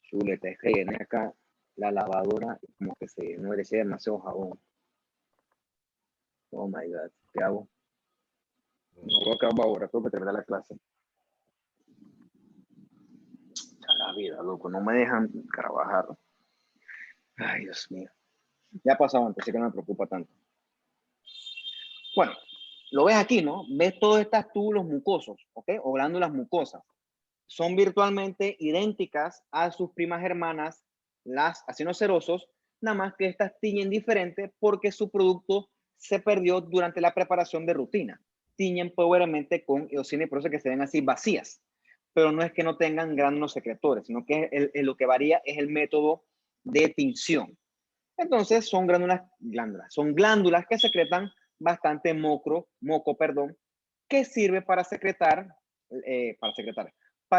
Chuleta, es que llené acá la lavadora y como que se no merecía demasiado jabón. Oh my God, ¿qué hago? No voy a acabar ahora, tengo que terminar la clase. A la vida, loco, no me dejan trabajar. Ay, Dios mío. Ya ha pasado antes, así que no me preocupa tanto. Bueno, lo ves aquí, ¿no? Ves todos estos túbulos mucosos, ¿ok? O glándulas mucosas. Son virtualmente idénticas a sus primas hermanas, las acinocerosos, nada más que estas tiñen diferente porque su producto se perdió durante la preparación de rutina. Tiñen pobremente con eosina y por eso que se ven así vacías. Pero no es que no tengan gránulos secretores, sino que lo que varía es el método de tinción. Entonces son son glándulas que secretan bastante moco, que sirve para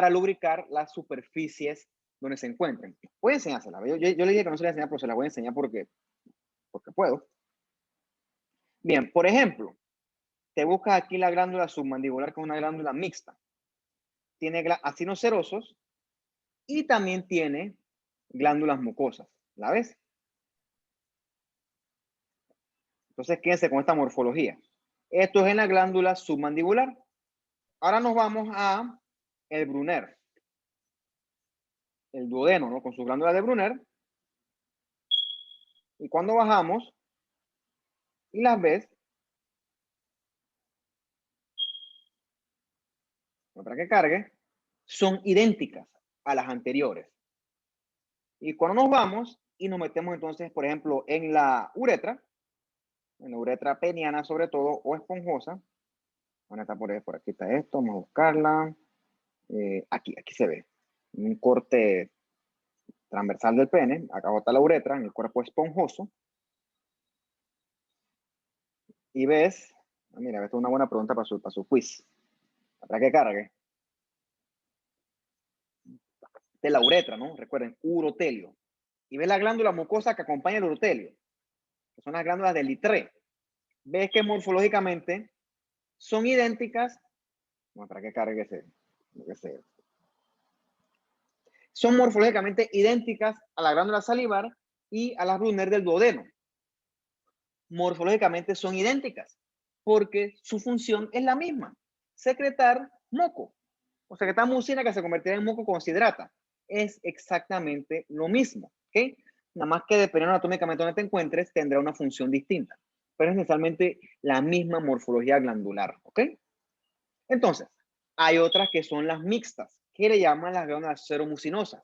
lubricar las superficies donde se encuentren. Voy a enseñársela. Yo le dije que no se la enseñar, pero se la voy a enseñar porque puedo. Bien, por ejemplo, te buscas aquí la glándula submandibular, que es una glándula mixta. Tiene acinos serosos y también tiene glándulas mucosas. ¿La ves? Entonces, quédense con esta morfología. Esto es en la glándula submandibular. Ahora nos vamos a el Brunner, el duodeno, ¿no? Con sus glándulas de Brunner. Y cuando bajamos y las ves, para que cargue, son idénticas a las anteriores. Y cuando nos vamos, y nos metemos entonces, por ejemplo, en la uretra peniana sobre todo, o esponjosa. Bueno, está por aquí está esto, vamos a buscarla. Aquí se ve un corte transversal del pene, acá está la uretra en el cuerpo esponjoso. Y ves, mira, esta es una buena pregunta para su quiz. Para que cargue. De la uretra, ¿no? Recuerden, urotelio. Y ves la glándula mucosa que acompaña el urotelio, que son las glándulas del litré. Ves que morfológicamente son idénticas. Bueno, para que cargue ese. Son morfológicamente idénticas a la glándula salivar y a las Brunner del duodeno. Morfológicamente son idénticas porque su función es la misma: secretar moco, o secretar mucina que se convertirá en moco cuando se hidrata. Es exactamente lo mismo, ¿ok? Nada más que dependiendo anatómicamente donde te encuentres, tendrá una función distinta, pero es necesariamente la misma morfología glandular, ¿ok? Entonces, hay otras que son las mixtas, que le llaman las glándulas seromucinosas.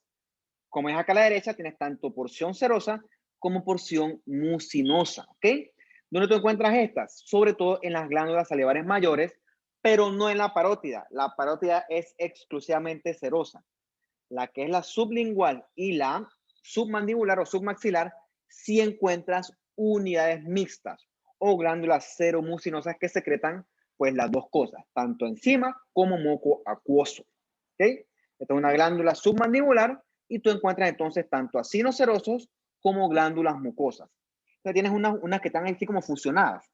Como es acá a la derecha, tienes tanto porción serosa como porción mucinosa, ¿ok? ¿Dónde tú encuentras estas? Sobre todo en las glándulas salivares mayores, pero no en la parótida. La parótida es exclusivamente serosa. La que es la sublingual y la submandibular o submaxilar, sí encuentras unidades mixtas o glándulas seromucinosas que secretan pues las dos cosas, tanto enzima como moco acuoso, ¿ok? Esta es una glándula submandibular y tú encuentras entonces tanto acinos serosos como glándulas mucosas. Entonces tienes unas que están así como fusionadas,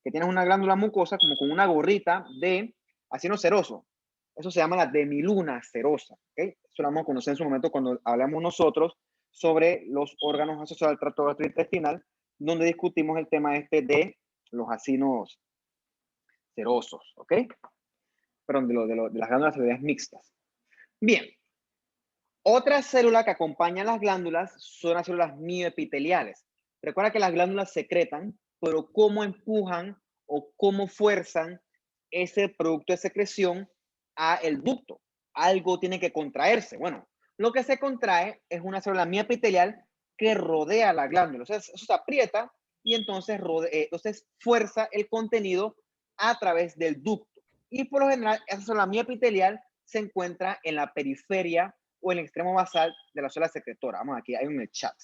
que tienes una glándula mucosa como con una gorrita de acino seroso. Eso se llama la demiluna serosa, ¿ok? Eso lo vamos a conocer en su momento cuando hablamos nosotros sobre los órganos asociados al tracto gastrointestinal, donde discutimos el tema de los acinos serosos, ¿ok? Perdón, de las glándulas salivares mixtas. Bien. Otra célula que acompaña a las glándulas son las células mioepiteliales. Recuerda que las glándulas secretan, pero cómo empujan o cómo fuerzan ese producto de secreción a el ducto. Algo tiene que contraerse. Bueno, lo que se contrae es una célula mioepitelial que rodea la glándula. O sea, eso se aprieta y entonces fuerza el contenido a través del ducto. Y por lo general, esa célula mioepitelial se encuentra en la periferia o el extremo basal de la célula secretora. Vamos aquí, hay un chat.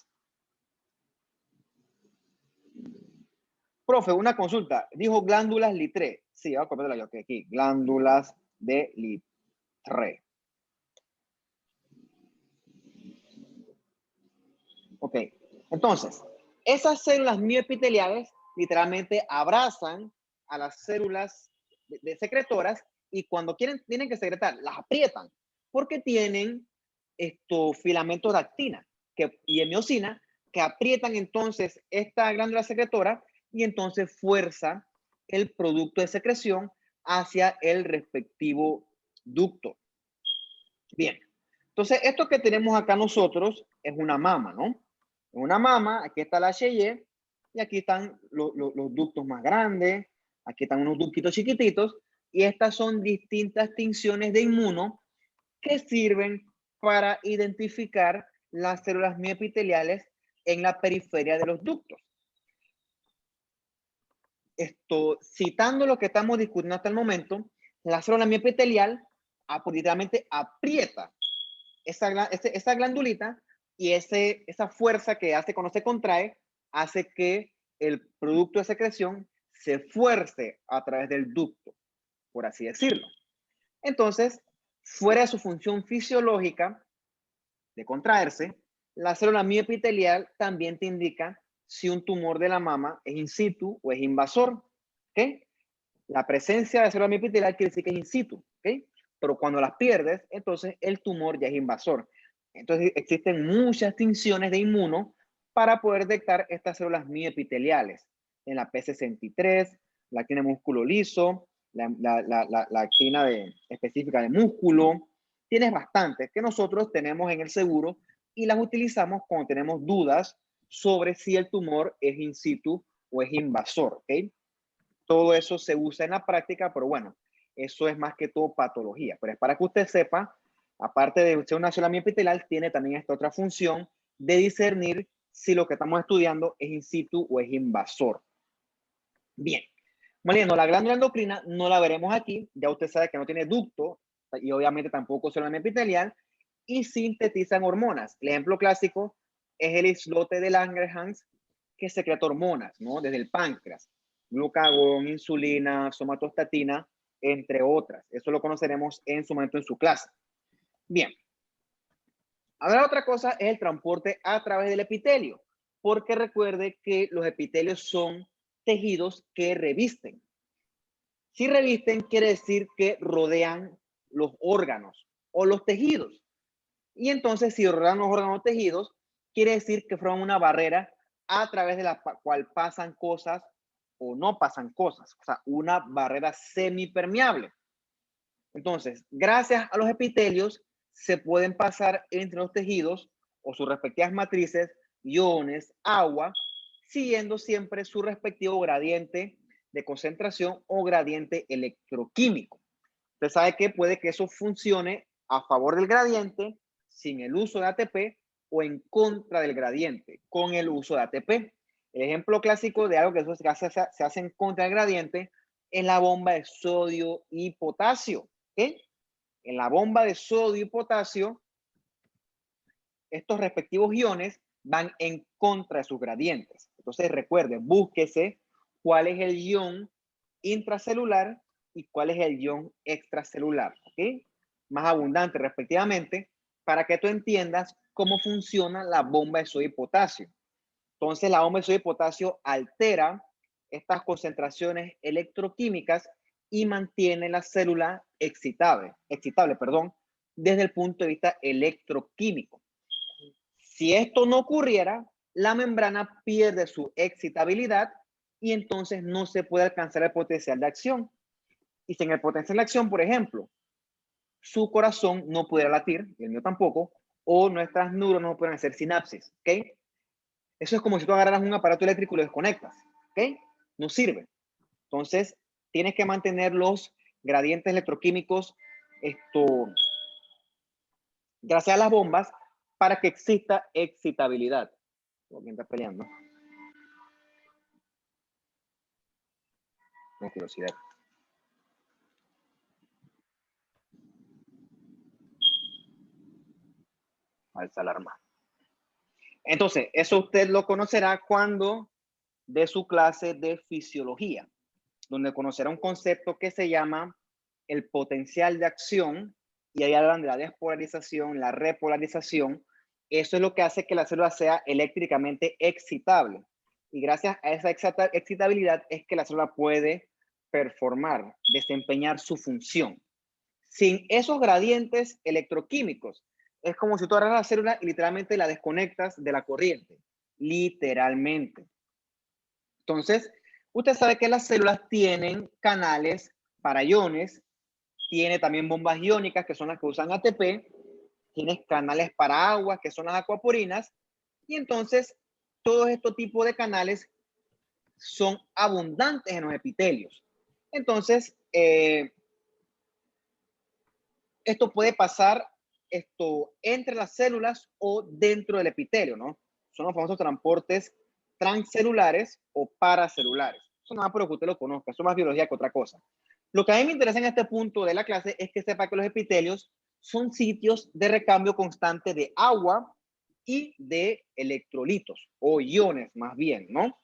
Profe, una consulta. Dijo glándulas litré. Sí, voy a copiarla yo aquí. Glándulas de litré. Ok. Entonces, esas células mioepiteliales literalmente abrazan a las células de secretoras y cuando tienen que secretar, las aprietan porque tienen estos filamentos de actina y miosina que aprietan entonces esta glándula secretora y entonces fuerza el producto de secreción hacia el respectivo ducto. Bien, entonces esto que tenemos acá nosotros es una mama, ¿no? Una mama, aquí está la Cheye, y aquí están los ductos más grandes, aquí están unos ductitos chiquititos, y estas son distintas tinciones de inmuno que sirven para identificar las células mioepiteliales en la periferia de los ductos. Citando lo que estamos discutiendo hasta el momento, la célula mioepitelial literalmente aprieta esa glandulita y esa fuerza que hace cuando se contrae hace que el producto de secreción se fuerce a través del ducto, por así decirlo. Entonces, fuera de su función fisiológica de contraerse, la célula mioepitelial también te indica si un tumor de la mama es in situ o es invasor. ¿Okay? La presencia de célula mioepitelial quiere decir que es in situ. ¿Okay? Pero cuando las pierdes, entonces el tumor ya es invasor. Entonces existen muchas tinciones de inmuno para poder detectar estas células mioepiteliales. En la P63, la actina de músculo liso, la actina específica de músculo. Tienes bastantes que nosotros tenemos en el seguro y las utilizamos cuando tenemos dudas sobre si el tumor es in situ o es invasor. ¿Okay? Todo eso se usa en la práctica, pero bueno, eso es más que todo patología. Pero es para que usted sepa, aparte de ser una célula mioepitelial, tiene también esta otra función de discernir si lo que estamos estudiando es in situ o es invasor. Bien, bueno, la glándula endocrina no la veremos aquí, ya usted sabe que no tiene ducto y obviamente tampoco célula epitelial y sintetizan hormonas. El ejemplo clásico es el islote de Langerhans que secreta hormonas, ¿no? Desde el páncreas, glucagón, insulina, somatostatina, entre otras. Eso lo conoceremos en su momento en su clase. Bien. Ahora otra cosa es el transporte a través del epitelio, porque recuerde que los epitelios son tejidos que revisten. Si revisten, quiere decir que rodean los órganos o los tejidos. Y entonces, si rodean los órganos o tejidos, quiere decir que forman una barrera a través de la cual pasan cosas o no pasan cosas. O sea, una barrera semipermeable. Entonces, gracias a los epitelios, se pueden pasar entre los tejidos o sus respectivas matrices, iones, agua, siguiendo siempre su respectivo gradiente de concentración o gradiente electroquímico. Usted sabe que puede que eso funcione a favor del gradiente sin el uso de ATP o en contra del gradiente con el uso de ATP. El ejemplo clásico de algo que se hace en contra del gradiente es la bomba de sodio y potasio. ¿Okay? En la bomba de sodio y potasio, estos respectivos iones van en contra de sus gradientes. Entonces recuerden, búsquese cuál es el ion intracelular y cuál es el ion extracelular, ¿ok? Más abundante respectivamente, para que tú entiendas cómo funciona la bomba de sodio y potasio. Entonces la bomba de sodio y potasio altera estas concentraciones electroquímicas y mantiene la célula excitable, desde el punto de vista electroquímico. Si esto no ocurriera, la membrana pierde su excitabilidad y entonces no se puede alcanzar el potencial de acción. Y sin el potencial de acción, por ejemplo, su corazón no pudiera latir, el mío tampoco, o nuestras neuronas no pueden hacer sinapsis, ¿ok? Eso es como si tú agarraras un aparato eléctrico y lo desconectas, ¿ok? No sirve. Entonces, tienes que mantener los gradientes electroquímicos gracias a las bombas para que exista excitabilidad. ¿Quién está peleando? Con curiosidad. Falsa alarma. Entonces, eso usted lo conocerá cuando de su clase de fisiología, donde conocerá un concepto que se llama el potencial de acción, y ahí hablan de la despolarización, la repolarización. Eso es lo que hace que la célula sea eléctricamente excitable. Y gracias a esa excitabilidad es que la célula puede performar, desempeñar su función. Sin esos gradientes electroquímicos, es como si tú agarras la célula y literalmente la desconectas de la corriente. Literalmente. Entonces, usted sabe que las células tienen canales para iones, tiene también bombas iónicas, que son las que usan ATP, tienes canales para agua, que son las acuaporinas, y entonces todos estos tipos de canales son abundantes en los epitelios. Entonces, esto puede pasar entre las células o dentro del epitelio, ¿no? Son los famosos transportes transcelulares o paracelulares. Eso nada por que usted lo conozca, eso es más biología que otra cosa. Lo que a mí me interesa en este punto de la clase es que sepa que los epitelios son sitios de recambio constante de agua y de electrolitos o iones más bien, ¿no?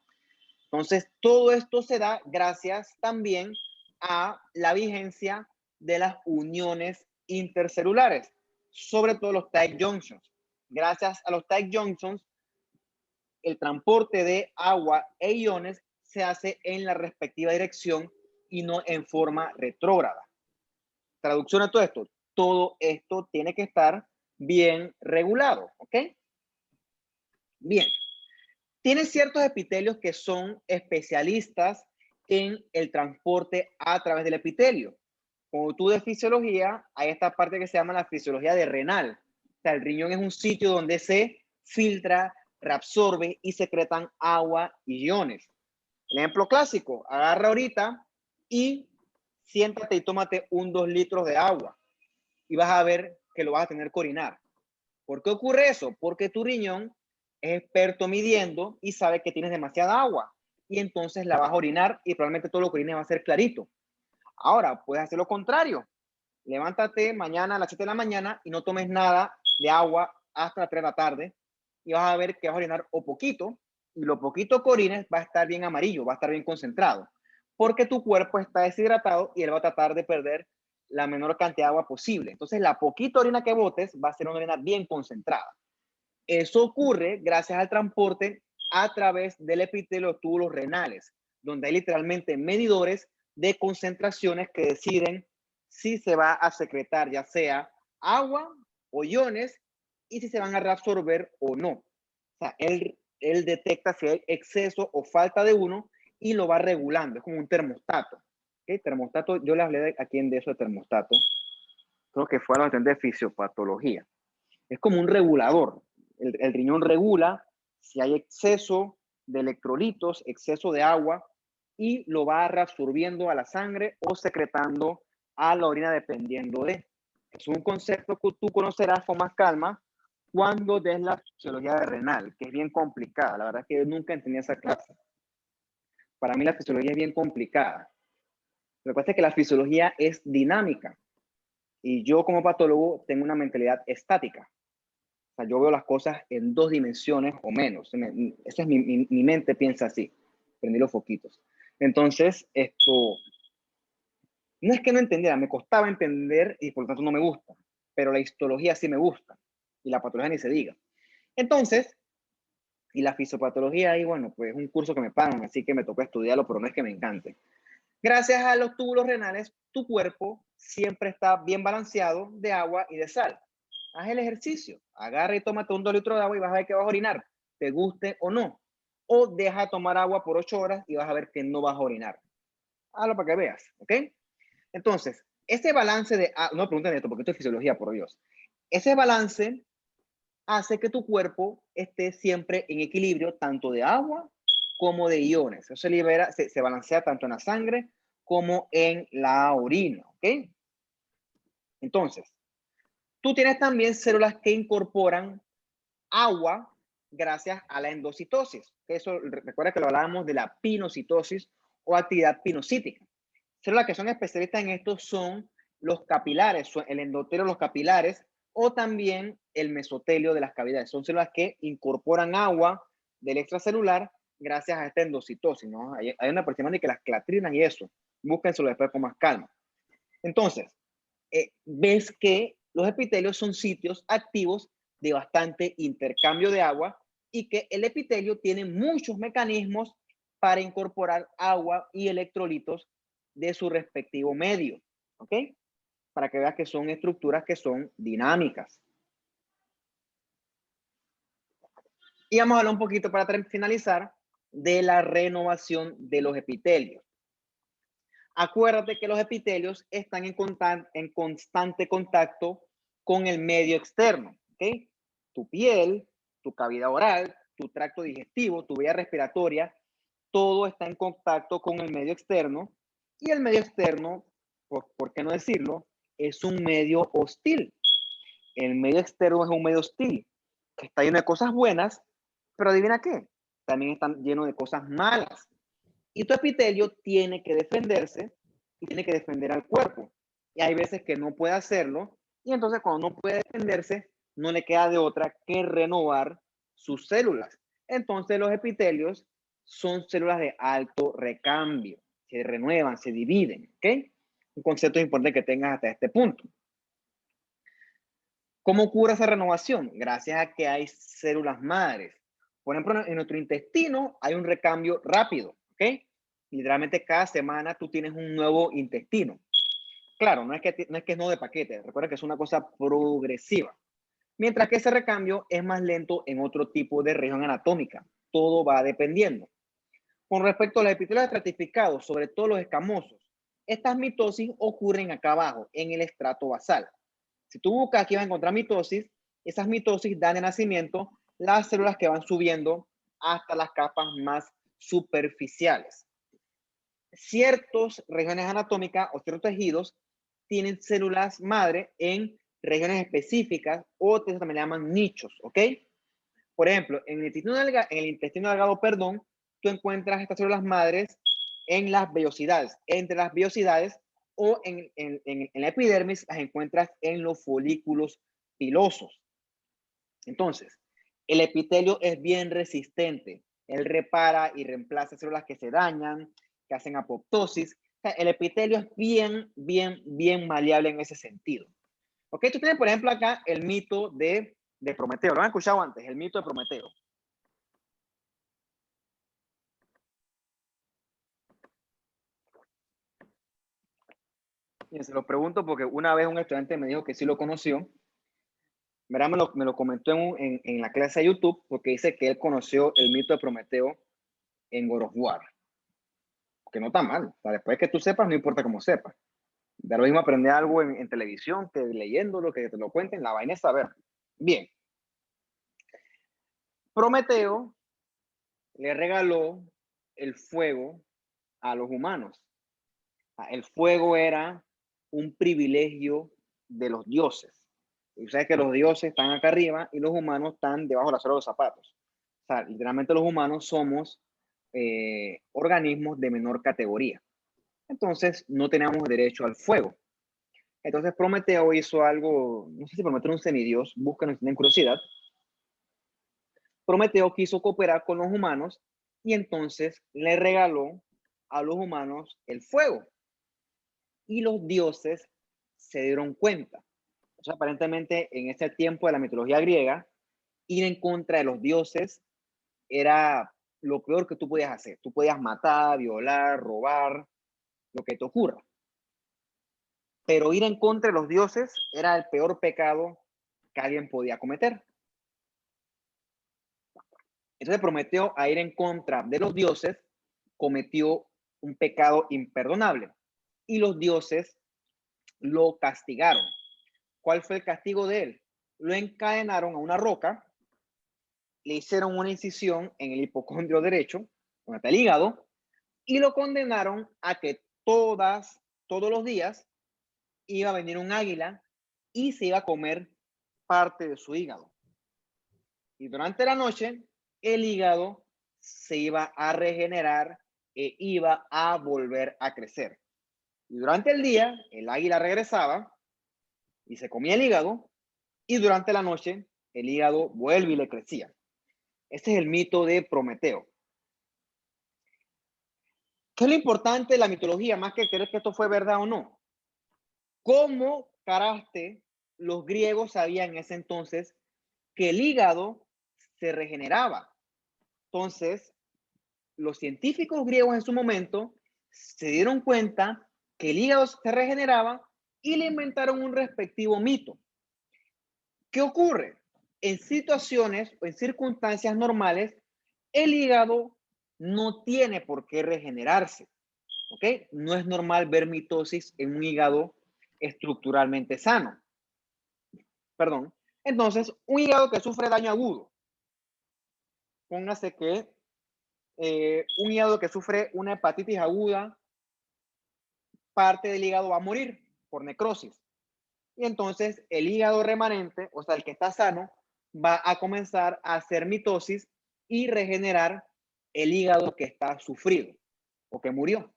Entonces, todo esto se da gracias también a la vigencia de las uniones intercelulares, sobre todo los tight junctions. Gracias a los tight junctions, el transporte de agua e iones se hace en la respectiva dirección y no en forma retrógrada. Traducción a todo esto tiene que estar bien regulado, ¿ok? Bien. Tiene ciertos epitelios que son especialistas en el transporte a través del epitelio. Como tú de fisiología, hay esta parte que se llama la fisiología de renal. O sea, el riñón es un sitio donde se filtra, reabsorbe y secretan agua y iones. El ejemplo clásico, agarra ahorita y siéntate y tómate 2 litros de agua y vas a ver que lo vas a tener que orinar. ¿Por qué ocurre eso? Porque tu riñón es experto midiendo y sabe que tienes demasiada agua. Y entonces la vas a orinar y probablemente todo lo que orines va a ser clarito. Ahora, puedes hacer lo contrario. Levántate mañana a las 7 de la mañana y no tomes nada de agua hasta las 3 de la tarde y vas a ver que vas a orinar o poquito, y lo poquito que orines va a estar bien amarillo, va a estar bien concentrado, porque tu cuerpo está deshidratado y él va a tratar de perder la menor cantidad de agua posible. Entonces, la poquita orina que botes va a ser una orina bien concentrada. Eso ocurre gracias al transporte a través del epitelio de túbulos renales, donde hay literalmente medidores de concentraciones que deciden si se va a secretar ya sea agua o iones y si se van a reabsorber o no. O sea, él detecta si hay exceso o falta de uno y lo va regulando. Es como un termostato. ¿Okay? Termostato, yo le hablé aquí de eso de termostato. Creo que fue a la de fisiopatología. Es como un regulador. El riñón regula si hay exceso de electrolitos, exceso de agua, y lo va reabsorbiendo a la sangre o secretando a la orina dependiendo de. Es un concepto que tú conocerás con más calma cuando des la fisiología renal, que es bien complicada. La verdad es que yo nunca entendí esa clase. Para mí la fisiología es bien complicada. Lo que pasa es que la fisiología es dinámica y yo como patólogo tengo una mentalidad estática. O sea, yo veo las cosas en 2 dimensiones o menos. Esa es mi mente piensa así. Prendí los foquitos. Entonces, no es que no entendiera, me costaba entender y por lo tanto no me gusta. Pero la histología sí me gusta. Y la patología ni se diga. Entonces, y la fisiopatología ahí, bueno, pues es un curso que me pagan, así que me tocó estudiarlo, pero no es que me encante. Gracias a los túbulos renales, tu cuerpo siempre está bien balanceado de agua y de sal. Haz el ejercicio, agarra y tómate un 2 litros de agua y vas a ver que vas a orinar, te guste o no. O deja de tomar agua por 8 horas y vas a ver que no vas a orinar. Hazlo para que veas, ¿ok? Entonces, ese balance de... no pregunten esto porque esto es fisiología, por Dios. Ese balance hace que tu cuerpo esté siempre en equilibrio, tanto de agua como de iones. Eso se libera, se balancea tanto en la sangre como en la orina, ¿ok? Entonces, tú tienes también células que incorporan agua gracias a la endocitosis. Eso, recuerda que lo hablábamos de la pinocitosis o actividad pinocítica. Células que son especialistas en esto son los capilares, el endotelio, los capilares, o también el mesotelio de las cavidades. Son células que incorporan agua del extracelular gracias a esta endocitosis, ¿no? Hay una aproximación de que las clatrinas y eso, búsquenselo después con más calma. Entonces, ves que los epitelios son sitios activos de bastante intercambio de agua y que el epitelio tiene muchos mecanismos para incorporar agua y electrolitos de su respectivo medio, ¿ok? Para que veas que son estructuras que son dinámicas. Y vamos a hablar un poquito para finalizar de la renovación de los epitelios. Acuérdate que los epitelios están en constante contacto con el medio externo, ¿ok? Tu piel, tu cavidad oral, tu tracto digestivo, tu vía respiratoria, todo está en contacto con el medio externo y el medio externo, ¿por qué no decirlo? Es un medio hostil. El medio externo es un medio hostil, que está lleno de cosas buenas, pero adivina qué, también está lleno de cosas malas. Y tu epitelio tiene que defenderse y tiene que defender al cuerpo. Y hay veces que no puede hacerlo. Y entonces cuando no puede defenderse, no le queda de otra que renovar sus células. Entonces los epitelios son células de alto recambio. Se renuevan, se dividen. ¿Ok? Un concepto importante que tengas hasta este punto. ¿Cómo ocurre esa renovación? Gracias a que hay células madres. Por ejemplo, en nuestro intestino hay un recambio rápido. ¿Ok? Literalmente cada semana tú tienes un nuevo intestino. Claro, no es que es no de paquete, recuerda que es una cosa progresiva. Mientras que ese recambio es más lento en otro tipo de región anatómica. Todo va dependiendo. Con respecto a los epitelios estratificados, sobre todo los escamosos, estas mitosis ocurren acá abajo, en el estrato basal. Si tú buscas aquí vas a encontrar mitosis, esas mitosis dan de nacimiento las células que van subiendo hasta las capas más superficiales. Ciertas regiones anatómicas o ciertos tejidos tienen células madre en regiones específicas o también le llaman nichos, ¿ok? Por ejemplo, en el intestino delgado, perdón, tú encuentras estas células madres en las vellosidades, entre las vellosidades, o en la epidermis las encuentras en los folículos pilosos. Entonces, el epitelio es bien resistente. Él repara y reemplaza células que se dañan, que hacen apoptosis. O sea, el epitelio es bien maleable en ese sentido. Ok, tú tienes, por ejemplo, acá el mito de Prometeo. Lo han escuchado antes, el mito de Prometeo. Y se lo pregunto porque una vez un estudiante me dijo que sí lo conoció. ¿Verdad? Me lo comentó en la clase de YouTube porque dice que él conoció el mito de Prometeo en God of War. Que no está mal. O sea, después que tú sepas, no importa cómo sepas. Da lo mismo aprender algo en televisión que leyéndolo, que te lo cuenten. La vaina es saber. Bien. Prometeo le regaló el fuego a los humanos. El fuego era un privilegio de los dioses. Y sabes que los dioses están acá arriba y los humanos están debajo de la suela de los zapatos. O sea, literalmente los humanos somos organismos de menor categoría. Entonces, no tenemos derecho al fuego. Entonces, Prometeo hizo algo, no sé si Prometeo era un semidios, buscan en curiosidad. Prometeo quiso cooperar con los humanos y entonces le regaló a los humanos el fuego. Y los dioses se dieron cuenta. O sea, aparentemente en ese tiempo de la mitología griega, ir en contra de los dioses era lo peor que tú podías hacer. Tú podías matar, violar, robar, lo que te ocurra. Pero ir en contra de los dioses era el peor pecado que alguien podía cometer. Entonces Prometeo, a ir en contra de los dioses, cometió un pecado imperdonable. Y los dioses lo castigaron. ¿Cuál fue el castigo de él? Lo encadenaron a una roca, le hicieron una incisión en el hipocondrio derecho, donde está el hígado, y lo condenaron a que todos los días iba a venir un águila y se iba a comer parte de su hígado. Y durante la noche, el hígado se iba a regenerar e iba a volver a crecer. Y durante el día, el águila regresaba y se comía el hígado, y durante la noche, el hígado vuelve y le crecía. Este es el mito de Prometeo. ¿Qué es lo importante de la mitología, más que creer que esto fue verdad o no? ¿Cómo caraste los griegos sabían en ese entonces que el hígado se regeneraba? Entonces, los científicos griegos en su momento se dieron cuenta que el hígado se regeneraba y le inventaron un respectivo mito. ¿Qué ocurre? En situaciones o en circunstancias normales, el hígado no tiene por qué regenerarse. ¿Ok? No es normal ver mitosis en un hígado estructuralmente sano. Perdón. Entonces, un hígado que sufre daño agudo. Póngase que un hígado que sufre una hepatitis aguda, parte del hígado va a morir por necrosis. Y entonces el hígado remanente, o sea, el que está sano, va a comenzar a hacer mitosis y regenerar el hígado que está sufrido o que murió.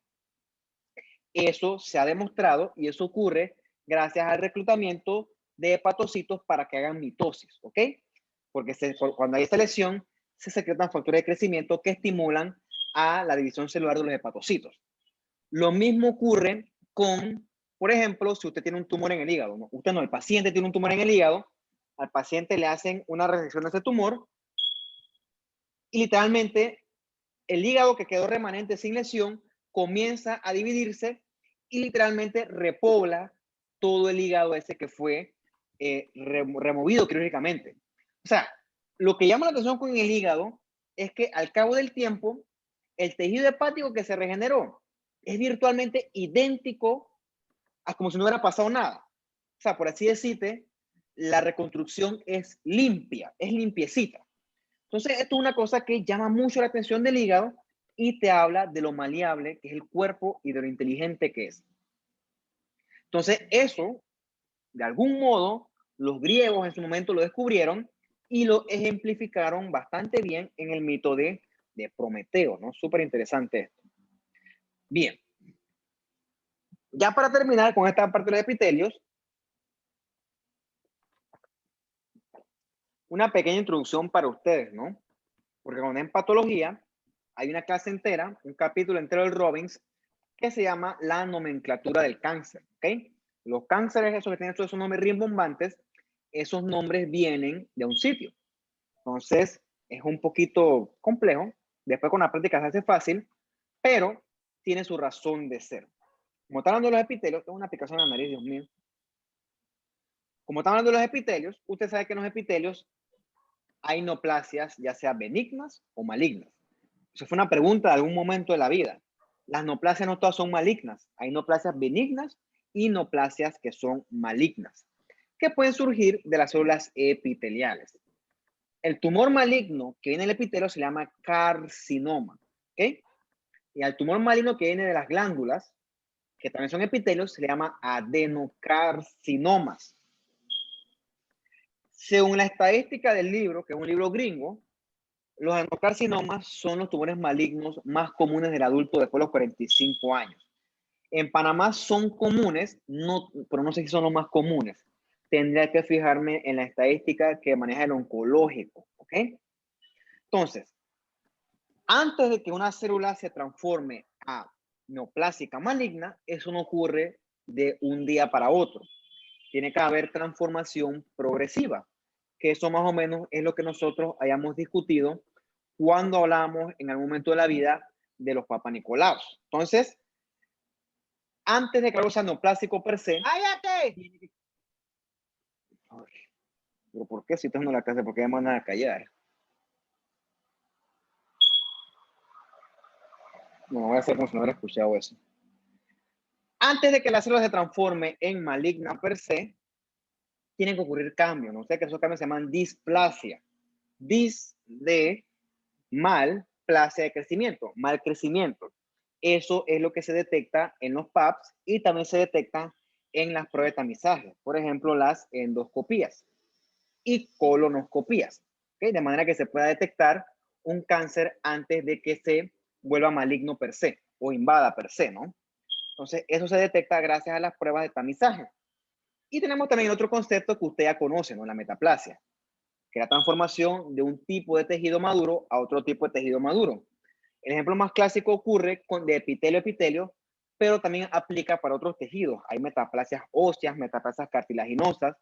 Eso se ha demostrado y eso ocurre gracias al reclutamiento de hepatocitos para que hagan mitosis, ¿ok? Porque cuando hay esta lesión, se secretan factores de crecimiento que estimulan a la división celular de los hepatocitos. Lo mismo ocurre con, por ejemplo, si usted tiene un tumor en el hígado, ¿no? Usted no, el paciente tiene un tumor en el hígado, al paciente le hacen una resección de ese tumor y literalmente el hígado que quedó remanente sin lesión comienza a dividirse y literalmente repobla todo el hígado ese que fue removido quirúrgicamente. O sea, lo que llama la atención con el hígado es que al cabo del tiempo, el tejido hepático que se regeneró es virtualmente idéntico a como si no hubiera pasado nada. O sea, por así decirte, la reconstrucción es limpia, es limpiecita. Entonces, esto es una cosa que llama mucho la atención del hígado y te habla de lo maleable que es el cuerpo y de lo inteligente que es. Entonces, eso, de algún modo, los griegos en su momento lo descubrieron y lo ejemplificaron bastante bien en el mito de Prometeo, ¿no? Súper interesante esto. Bien. Ya para terminar con esta parte de los epitelios, una pequeña introducción para ustedes, ¿no? Porque cuando en patología hay una clase entera, un capítulo entero del Robbins, que se llama la nomenclatura del cáncer, ¿ok? Los cánceres, esos que tienen todos esos nombres rimbombantes, esos nombres vienen de un sitio. Entonces, es un poquito complejo. Después con la práctica se hace fácil, pero tiene su razón de ser. Como está hablando de los epitelios, tengo una aplicación en la nariz, Dios mío. Como está hablando de los epitelios, usted sabe que en los epitelios hay neoplasias, ya sea benignas o malignas. Eso fue una pregunta de algún momento de la vida. Las neoplasias no todas son malignas. Hay neoplasias benignas y neoplasias que son malignas, que pueden surgir de las células epiteliales. El tumor maligno que viene del epitelio se llama carcinoma, ¿ok? Y al tumor maligno que viene de las glándulas, que también son epitelios, se le llama adenocarcinomas. Según la estadística del libro, que es un libro gringo, los adenocarcinomas son los tumores malignos más comunes del adulto después de los 45 años. En Panamá son comunes, no, pero no sé si son los más comunes. Tendría que fijarme en la estadística que maneja el oncológico, ¿ok? Entonces, antes de que una célula se transforme a neoplásica maligna, eso no ocurre de un día para otro. Tiene que haber transformación progresiva, que eso más o menos es lo que nosotros hayamos discutido cuando hablamos en algún momento de la vida de los papanicolaos. Entonces, antes de que algo sea neoplásico per se... ¡Cállate! ¿Pero por qué? Si estás en la casa, ¿por qué me mandan a callar? No, voy a hacer como si no hubiera escuchado eso. Antes de que la célula se transforme en maligna per se, tienen que ocurrir cambios, ¿no? O sea que esos cambios se llaman displasia. Dis de mal, plasia de crecimiento, mal crecimiento. Eso es lo que se detecta en los PAPs y también se detecta en las pruebas de tamizaje, por ejemplo, las endoscopías y colonoscopías, ¿okay? De manera que se pueda detectar un cáncer antes de que se vuelva maligno per se o invada per se, ¿no? Entonces, eso se detecta gracias a las pruebas de tamizaje. Y tenemos también otro concepto que usted ya conoce, ¿no? La metaplasia, que es la transformación de un tipo de tejido maduro a otro tipo de tejido maduro. El ejemplo más clásico ocurre con de epitelio a epitelio, pero también aplica para otros tejidos. Hay metaplasias óseas, metaplasias cartilaginosas,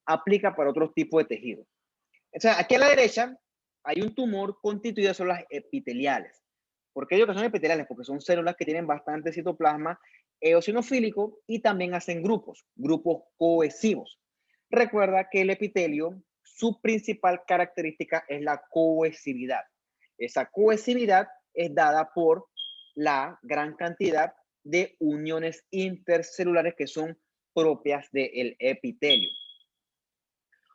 aplica para otros tipos de tejidos. O sea, aquí a la derecha hay un tumor constituido de células epiteliales. ¿Por qué digo que son epiteliales? Porque son células que tienen bastante citoplasma eosinofílico y también hacen grupos cohesivos. Recuerda que el epitelio, su principal característica es la cohesividad. Esa cohesividad es dada por la gran cantidad de uniones intercelulares que son propias del epitelio.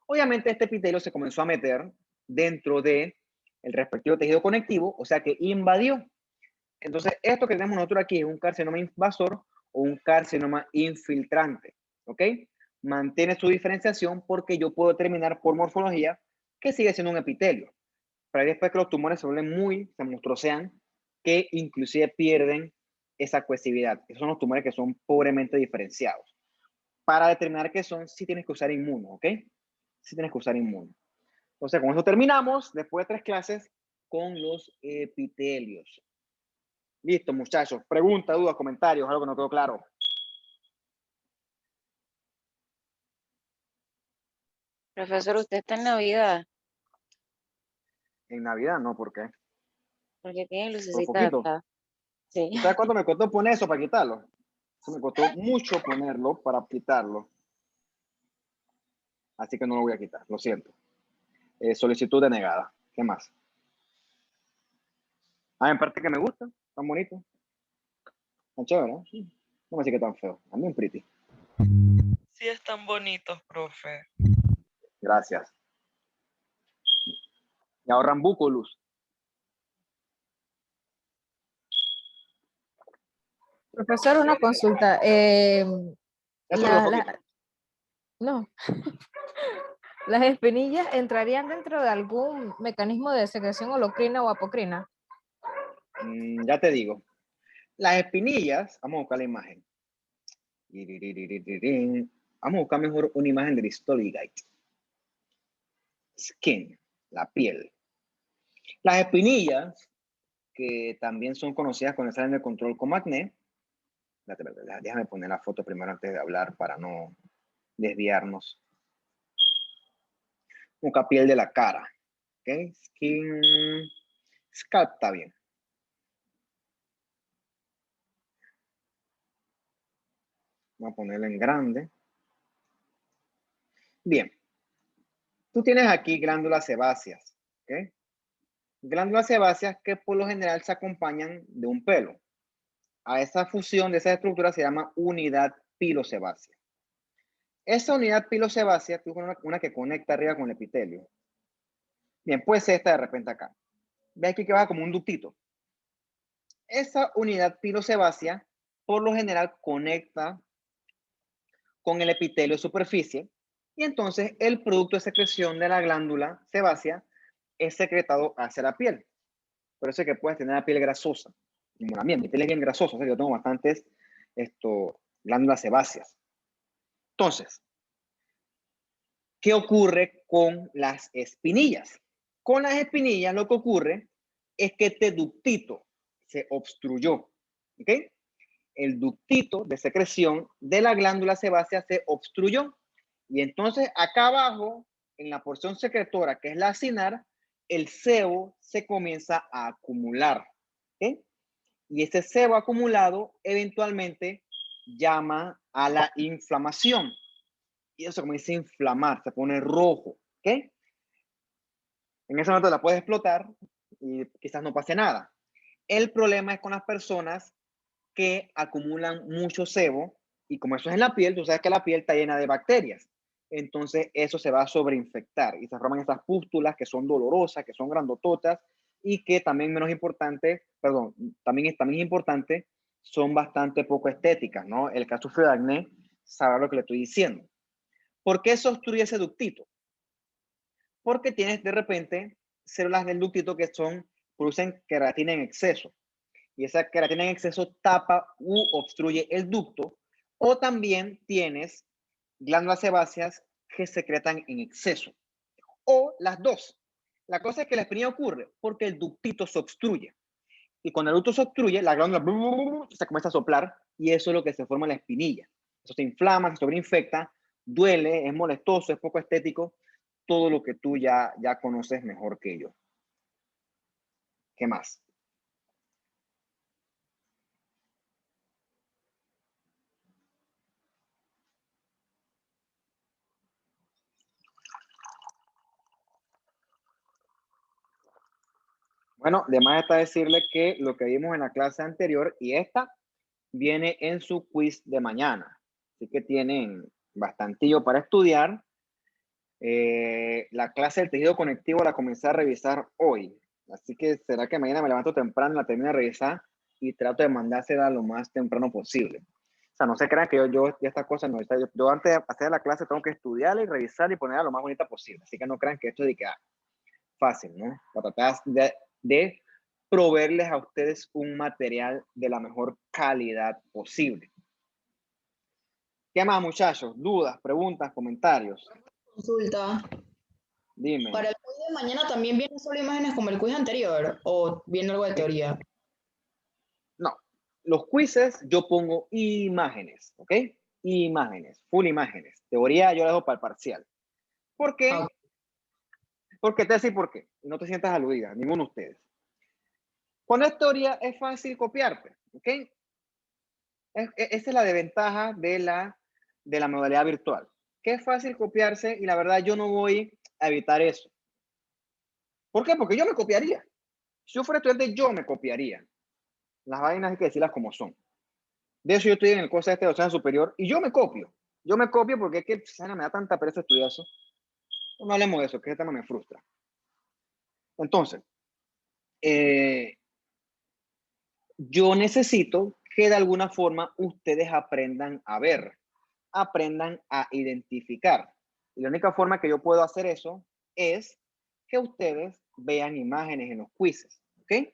Obviamente este epitelio se comenzó a meter dentro de el respectivo tejido conectivo, o sea que invadió. Entonces, esto que tenemos nosotros aquí es un carcinoma invasor o un carcinoma infiltrante, ¿ok? Mantiene su diferenciación porque yo puedo determinar por morfología que sigue siendo un epitelio. Pero después que los tumores se vuelven se monstruosean, que inclusive pierden esa cohesividad. Esos son los tumores que son pobremente diferenciados. Para determinar qué son, sí tienes que usar inmuno, ¿ok? Sí tienes que usar inmuno. Entonces, con eso terminamos, después de 3 clases, con los epitelios. Listo, muchachos. Preguntas, dudas, comentarios, algo que no quedó claro. Profesor, ¿usted está en Navidad? En Navidad, no, ¿por qué? Porque tiene Por lucecitas poquito. acá. Sí. ¿Y sabes cuánto me costó poner eso para quitarlo? Eso me costó mucho ponerlo para quitarlo. Así que no lo voy a quitar, lo siento. Solicitud denegada. ¿Qué más? Ah, en parte que me gusta, tan bonito. Tan chévere, ¿no? Sí. No me sé que tan feo. A mí un pretty. Sí están bonitos, profe. Gracias. Y ahorran buco, Luz. Profesor, una consulta. Eso lo poquito. No. ¿Las espinillas entrarían dentro de algún mecanismo de secreción holocrina o apocrina? Ya te digo. Las espinillas, vamos a buscar la imagen. Vamos a buscar mejor una imagen del Study Guide. Skin, la piel. Las espinillas, que también son conocidas cuando salen de control como acné. Déjame poner la foto primero antes de hablar para no desviarnos. Busca piel de la cara. ¿Ok? Skin. Scalp está bien. Vamos a ponerlo en grande. Bien. Tú tienes aquí glándulas sebáceas. ¿Ok? Glándulas sebáceas que por lo general se acompañan de un pelo. A esa fusión de esa estructura se llama unidad pilosebácea. Esa unidad pilosebácea, tú pones una que conecta arriba con el epitelio. Bien, puede ser esta de repente acá. Ve aquí que baja como un ductito. Esa unidad pilosebácea, por lo general, conecta con el epitelio de superficie y entonces el producto de secreción de la glándula sebácea es secretado hacia la piel. Por eso es que puedes tener la piel grasosa. Como la mía, mi piel es bien grasosa, o sea, yo tengo bastantes glándulas sebáceas. Entonces, ¿qué ocurre con las espinillas? Con las espinillas lo que ocurre es que este ductito se obstruyó. ¿Ok? El ductito de secreción de la glándula sebácea se obstruyó. Y entonces acá abajo, en la porción secretora, que es la acinar, el sebo se comienza a acumular. ¿Ok? Y ese sebo acumulado eventualmente llama a la inflamación. Y eso comienza a inflamar, se pone rojo. ¿Ok? En ese momento la puedes explotar y quizás no pase nada. El problema es con las personas que acumulan mucho sebo y como eso es en la piel, tú sabes que la piel está llena de bacterias. Entonces eso se va a sobreinfectar y se forman estas pústulas que son dolorosas, que son grandototas y que también menos importante, perdón, también es importante, son bastante poco estéticas, ¿no? El que ha sufrido de acné sabrá lo que le estoy diciendo. ¿Por qué se obstruye ese ductito? Porque tienes de repente células del ductito que producen queratina en exceso. Y esa queratina en exceso tapa u obstruye el ducto. O también tienes glándulas sebáceas que secretan en exceso. O las dos. La cosa es que la espinilla ocurre porque el ductito se obstruye. Y cuando el ducto se obstruye, la glándula se comienza a soplar y eso es lo que se forma en la espinilla. Eso se inflama, se sobreinfecta, duele, es molestoso, es poco estético. Todo lo que tú ya conoces mejor que yo. ¿Qué más? Bueno, de más está decirle que lo que vimos en la clase anterior y esta viene en su quiz de mañana. Así que tienen bastantillo para estudiar. La clase del tejido conectivo la comencé a revisar hoy. Así que será que mañana me levanto temprano, la termino de revisar y trato de mandársela lo más temprano posible. O sea, no se crean que yo estas cosas no. Yo antes de hacer la clase tengo que estudiarla y revisar y ponerla lo más bonita posible. Así que no crean que esto es de que fácil, ¿no? Para tratar de proveerles a ustedes un material de la mejor calidad posible. ¿Qué más, muchachos? ¿Dudas, preguntas, comentarios? Consulta. Dime. ¿Para el quiz de mañana también vienen solo imágenes como el quiz anterior o viene algo de teoría? No, los quizzes yo pongo imágenes, ¿ok? Imágenes, full imágenes. Teoría yo la dejo para el parcial. ¿Por qué? Ah, Porque te decir por qué. Y no te sientas aludida, ninguno de ustedes. Cuando es teoría es fácil copiarte, ¿ok? Esa es la desventaja de la modalidad virtual, que es fácil copiarse y la verdad yo no voy a evitar eso. ¿Por qué? Porque yo me copiaría. Si yo fuera estudiante, yo me copiaría. Las vainas hay que decirlas como son. De eso yo estoy en el curso de docente superior y yo me copio. Yo me copio porque es que me da tanta pereza estudiar eso. No hablemos de eso, que ese tema me frustra. Entonces, yo necesito que de alguna forma ustedes aprendan a ver, aprendan a identificar. Y la única forma que yo puedo hacer eso es que ustedes vean imágenes en los quizzes, ¿ok?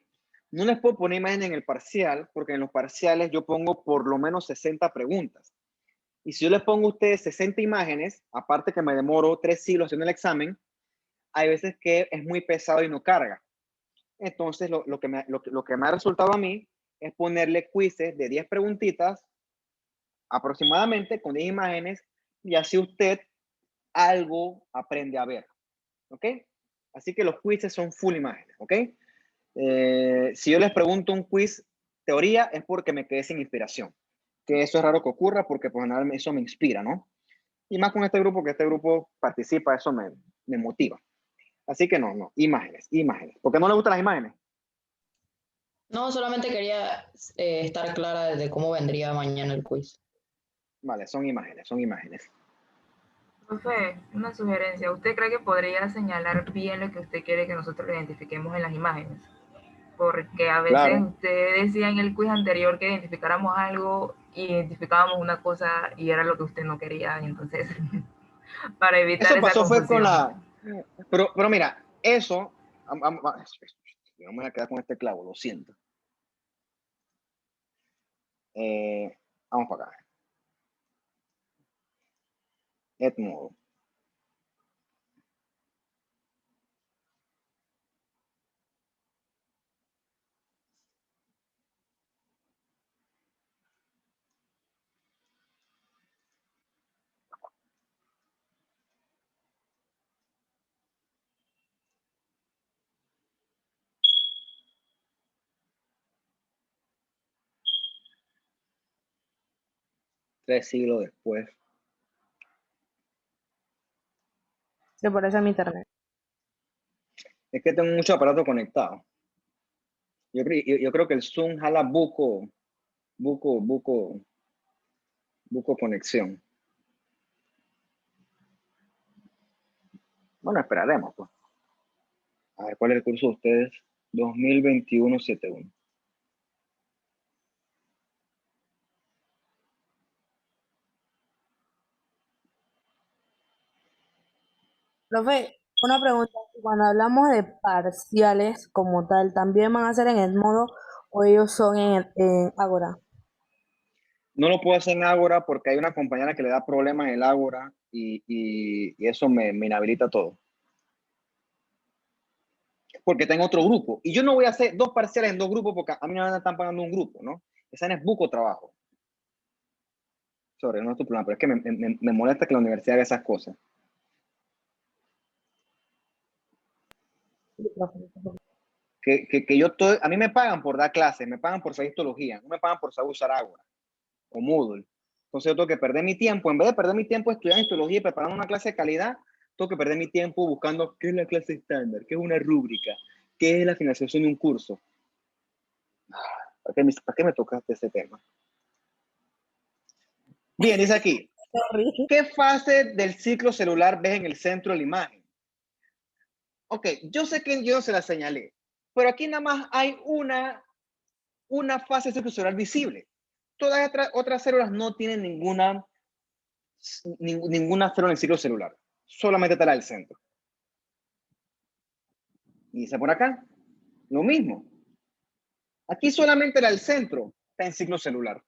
No les puedo poner imágenes en el parcial, porque en los parciales yo pongo por lo menos 60 preguntas. Y si yo les pongo a ustedes 60 imágenes, aparte que me demoro 3 siglos haciendo el examen, hay veces que es muy pesado y no carga. Entonces, lo que me ha resultado a mí es ponerle quizzes de 10 preguntitas aproximadamente con 10 imágenes y así usted algo aprende a ver. ¿Ok? Así que los quizzes son full imágenes. ¿Ok? Si yo les pregunto un quiz teoría es porque me quedé sin inspiración. Que eso es raro que ocurra porque por general eso me inspira, ¿no? Y más con este grupo, que este grupo participa, eso me motiva. Así que no, imágenes. ¿Por qué no le gustan las imágenes? No, solamente quería estar clara de cómo vendría mañana el quiz. Vale, son imágenes. Profe, una sugerencia. ¿Usted cree que podría señalar bien lo que usted quiere que nosotros identifiquemos en las imágenes? Porque a veces Claro. usted decía en el quiz anterior que identificáramos algo, identificábamos una cosa y era lo que usted no quería, y entonces para evitar Eso esa pasó fue con confusión. pero mira, eso, yo me voy a quedar con este clavo, lo siento. Vamos para acá. Edmodo. Tres siglos después. Se parece a mi internet. Es que tengo muchos aparatos conectados. Yo creo que el Zoom jala buco conexión. Bueno, esperaremos, pues. A ver, ¿cuál es el curso de ustedes? 2021-71. Profe, una pregunta. Cuando hablamos de parciales como tal, ¿también van a ser en Edmodo o ellos son en Ágora? No lo puedo hacer en Ágora porque hay una compañera que le da problemas en el Ágora y eso me inhabilita todo. Porque tengo otro grupo. Y yo no voy a hacer 2 parciales en 2 grupos porque a mí no me están pagando un grupo, ¿no? Esa no es buco trabajo. Sorry, no es tu problema, pero es que me molesta que la universidad haga esas cosas. Que yo a mí me pagan por dar clases, me pagan por saber histología, no me pagan por saber usar Ágora o Moodle. Entonces yo tengo que perder mi tiempo, en vez de perder mi tiempo estudiando histología y preparando una clase de calidad, tengo que perder mi tiempo buscando qué es la clase estándar, qué es una rúbrica, qué es la financiación de un curso. ¿Para qué me tocaste ese tema? Bien, dice aquí, ¿qué fase del ciclo celular ves en el centro de la imagen? Ok, yo sé que yo no se la señalé, pero aquí nada más hay una fase del ciclo celular visible. Todas las otras células no tienen ninguna célula en el ciclo celular. Solamente está la del centro. Y dice por acá, lo mismo. Aquí solamente la del centro está en ciclo celular.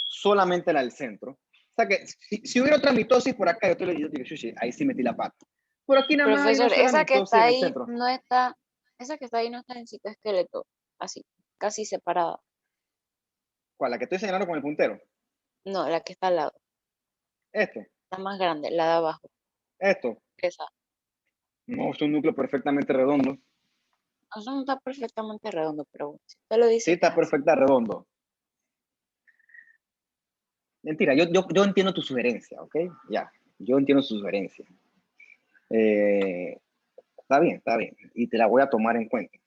Solamente la del centro. O sea que si hubiera otra mitosis por acá, yo te lo digo, ahí sí metí la pata. Por aquí nada más hay una Profesor, sola esa que mitosis está en el ahí centro. no está, esa que está ahí no está en citoesqueleto, así, casi separada. ¿Cuál? La que estoy señalando con el puntero. No, la que está al lado, Esto. la más grande, la de abajo, Esto. esa. No, es un núcleo perfectamente redondo. Eso no está perfectamente redondo, pero si usted lo Sí, dice que está es así. perfecta redondo. Mentira, yo entiendo tu sugerencia, ¿ok? Ya, yo entiendo su sugerencia. Está bien. Y te la voy a tomar en cuenta.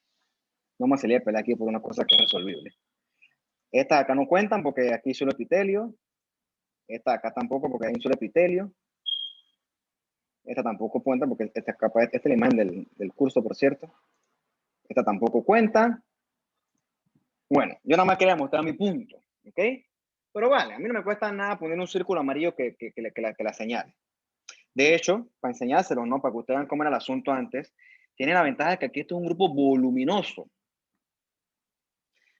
No me salí a pelear aquí por una cosa que es resolvible. Estas acá no cuentan porque aquí solo epitelio. Esta acá tampoco porque hay un solo epitelio. Esta tampoco cuenta porque esta es la imagen del curso, por cierto. Esta tampoco cuenta. Bueno, yo nada más quería mostrar mi punto, ¿ok? Pero vale, a mí no me cuesta nada poner un círculo amarillo que la señale. De hecho, para enseñárselo, ¿no? Para que ustedes vean cómo era el asunto antes, tiene la ventaja de que aquí esto es un grupo voluminoso.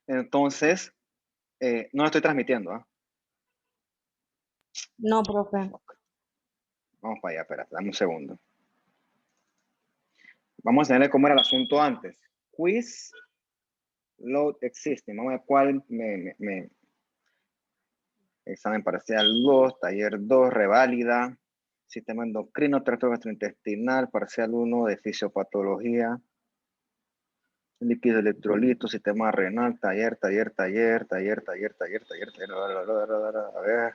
Entonces, no lo estoy transmitiendo, ¿ah? No, profe. Vamos para allá, espérate, dame un segundo. Vamos a enseñarle cómo era el asunto antes. Quiz load existing. Vamos a ver cuál examen parcial 2, taller 2, reválida, sistema endocrino, tracto gastrointestinal, parcial 1 de fisiopatología, líquido electrolito, sistema renal, taller. A ver.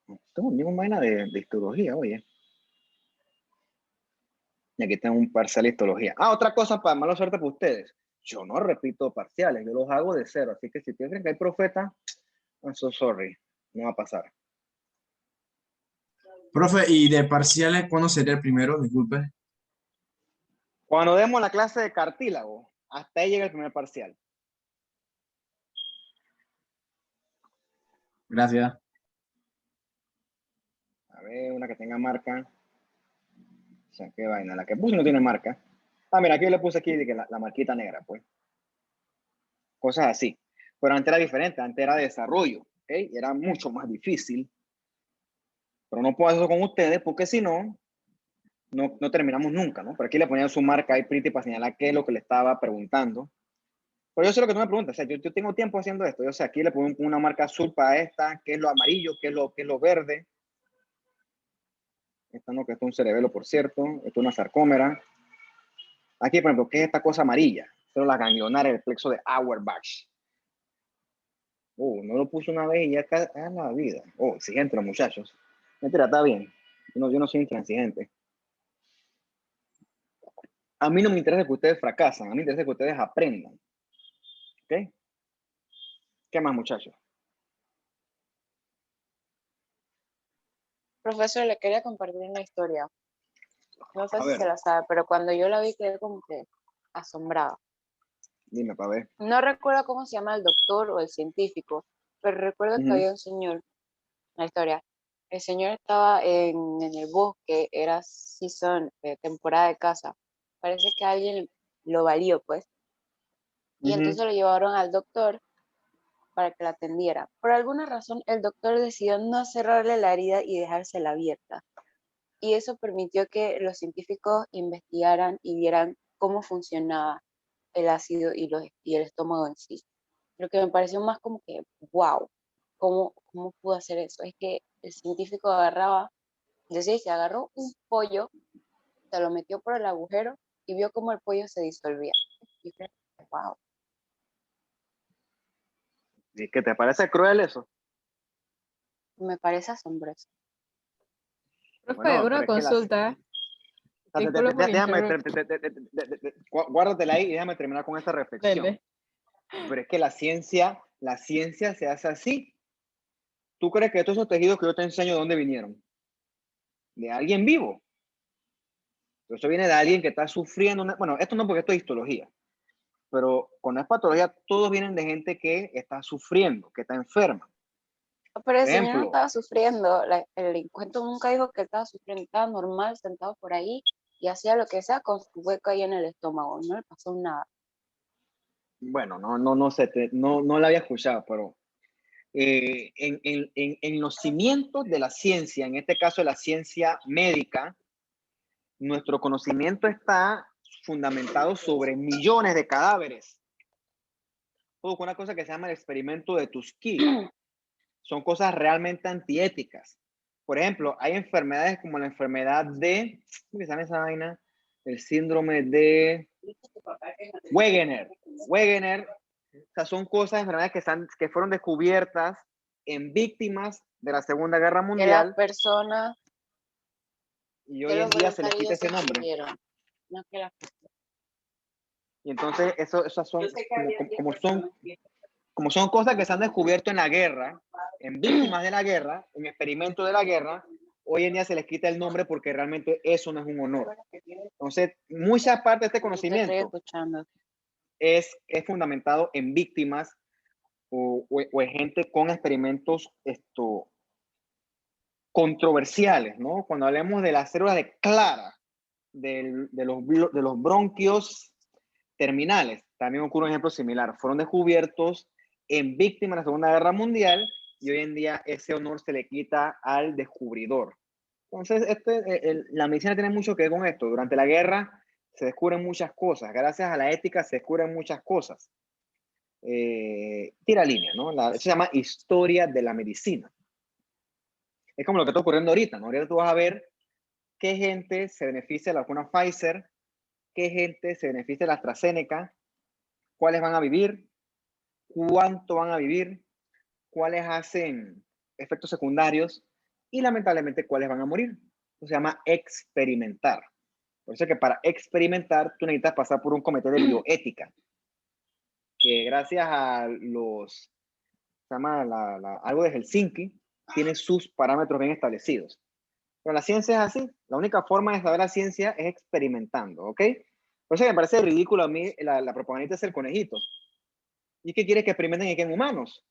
No tengo ninguna vaina de histología, oye. Y aquí tengo un parcial de histología. Otra cosa para mala suerte para ustedes. Yo no repito parciales, yo los hago de cero. Así que si piensan que hay profeta, I'm so sorry. No va a pasar. Profe, ¿y de parciales cuándo sería el primero? Disculpe. Cuando demos la clase de cartílago, hasta ahí llega el primer parcial. Gracias. A ver, una que tenga marca. O sea, qué vaina. La que puse no tiene marca. Mira, aquí yo le puse aquí de que la marquita negra, pues. Cosas así. Pero antes era diferente, antes era de desarrollo, ¿ok? Era mucho más difícil. Pero no puedo hacer eso con ustedes porque si no, no terminamos nunca, ¿no? Por aquí le ponían su marca ahí pretty para señalar qué es lo que le estaba preguntando. Pero yo sé lo que tú me preguntas. O sea, yo tengo tiempo haciendo esto. Yo sé, aquí le pongo una marca azul para esta, qué es lo amarillo, qué es lo verde. Esta no, que esto es un cerebelo, por cierto. Esto es una sarcómera. Aquí, por ejemplo, ¿qué es esta cosa amarilla? Pero la ganglionaria, el plexo de Auerbach. No lo puse una vez y ya está en la vida. Exigente los muchachos. Mentira, está bien. Yo no soy intransigente. A mí no me interesa que ustedes fracasan. A mí me interesa que ustedes aprendan. ¿Ok? ¿Qué más, muchachos? Profesor, le quería compartir una historia. No sé A si ver. se la sabe, pero cuando yo la vi quedé como que asombrada. Dime, para ver. No recuerdo cómo se llama el doctor o el científico, pero recuerdo que había un señor, la historia. El señor estaba en el bosque, era season, temporada de caza. Parece que alguien lo valió, pues. Y entonces lo llevaron al doctor para que la atendiera. Por alguna razón, el doctor decidió no cerrarle la herida y dejársela abierta. Y eso permitió que los científicos investigaran y vieran cómo funcionaba el ácido y el estómago en sí. Lo que me pareció más como que, wow, ¿cómo pudo hacer eso? Es que el científico agarraba, decía, se agarró un pollo, se lo metió por el agujero y vio cómo el pollo se disolvía. Y yo, wow. ¿Y qué te parece cruel eso? Me parece asombroso. Profe, Bueno, una pero es que consulta. Disculpe por interrumpir. Guárdatela ahí y déjame terminar con esta reflexión. Dele. Pero es que la ciencia se hace así. ¿Tú crees que todos esos tejidos que yo te enseño, de dónde vinieron? De alguien vivo. Eso viene de alguien que está sufriendo. Bueno, esto no, porque esto es histología. Pero con la patología, todos vienen de gente que está sufriendo, que está enferma. Pero el Por señor no ejemplo, estaba sufriendo, el delincuente nunca dijo que estaba sufriendo, estaba normal, sentado por ahí y hacía lo que sea con su hueco ahí en el estómago, no le pasó nada. bueno, no sé, no la había escuchado, pero en los cimientos de la ciencia, en este caso de la ciencia médica, nuestro conocimiento está fundamentado sobre millones de cadáveres. Una cosa que se llama el experimento de Tuskegee. Son cosas realmente antiéticas. Por ejemplo, hay enfermedades como la enfermedad de, ¿cómo se llama esa vaina? El síndrome de Wegener. O sea, son cosas, enfermedades que fueron descubiertas en víctimas de la Segunda Guerra Que las Mundial personas, y que hoy en los día se les quita voluntarios ese se nombre. murieron, no que las Y entonces, esas son, como son cosas que se han descubierto en la guerra, en víctimas de la guerra, en experimentos de la guerra, hoy en día se les quita el nombre porque realmente eso no es un honor. Entonces, mucha parte de este estoy conocimiento escuchando. es fundamentado en víctimas o en gente con experimentos controversiales, ¿no? Cuando hablemos de las células de Clara, de los bronquios terminales, también ocurre un ejemplo similar. Fueron descubiertos en víctimas de la Segunda Guerra Mundial y hoy en día ese honor se le quita al descubridor. Entonces, la medicina tiene mucho que ver con esto. Durante la guerra se descubren muchas cosas. Gracias a la ética se descubren muchas cosas. Tira línea, ¿no? Eso se llama historia de la medicina. Es como lo que está ocurriendo ahorita, ¿no? Ahorita tú vas a ver qué gente se beneficia de la vacuna Pfizer, qué gente se beneficia de la AstraZeneca, cuáles van a vivir, cuánto van a vivir, cuáles hacen efectos secundarios y lamentablemente cuáles van a morir. Eso se llama experimentar. Por eso es que para experimentar tú necesitas pasar por un comité de bioética, que gracias a los, se llama algo de Helsinki, tiene sus parámetros bien establecidos. Pero la ciencia es así. La única forma de saber la ciencia es experimentando, ¿ok? Por eso me parece ridículo a mí la propaganda es el conejito. ¿Y qué quiere que experimenten en humanos?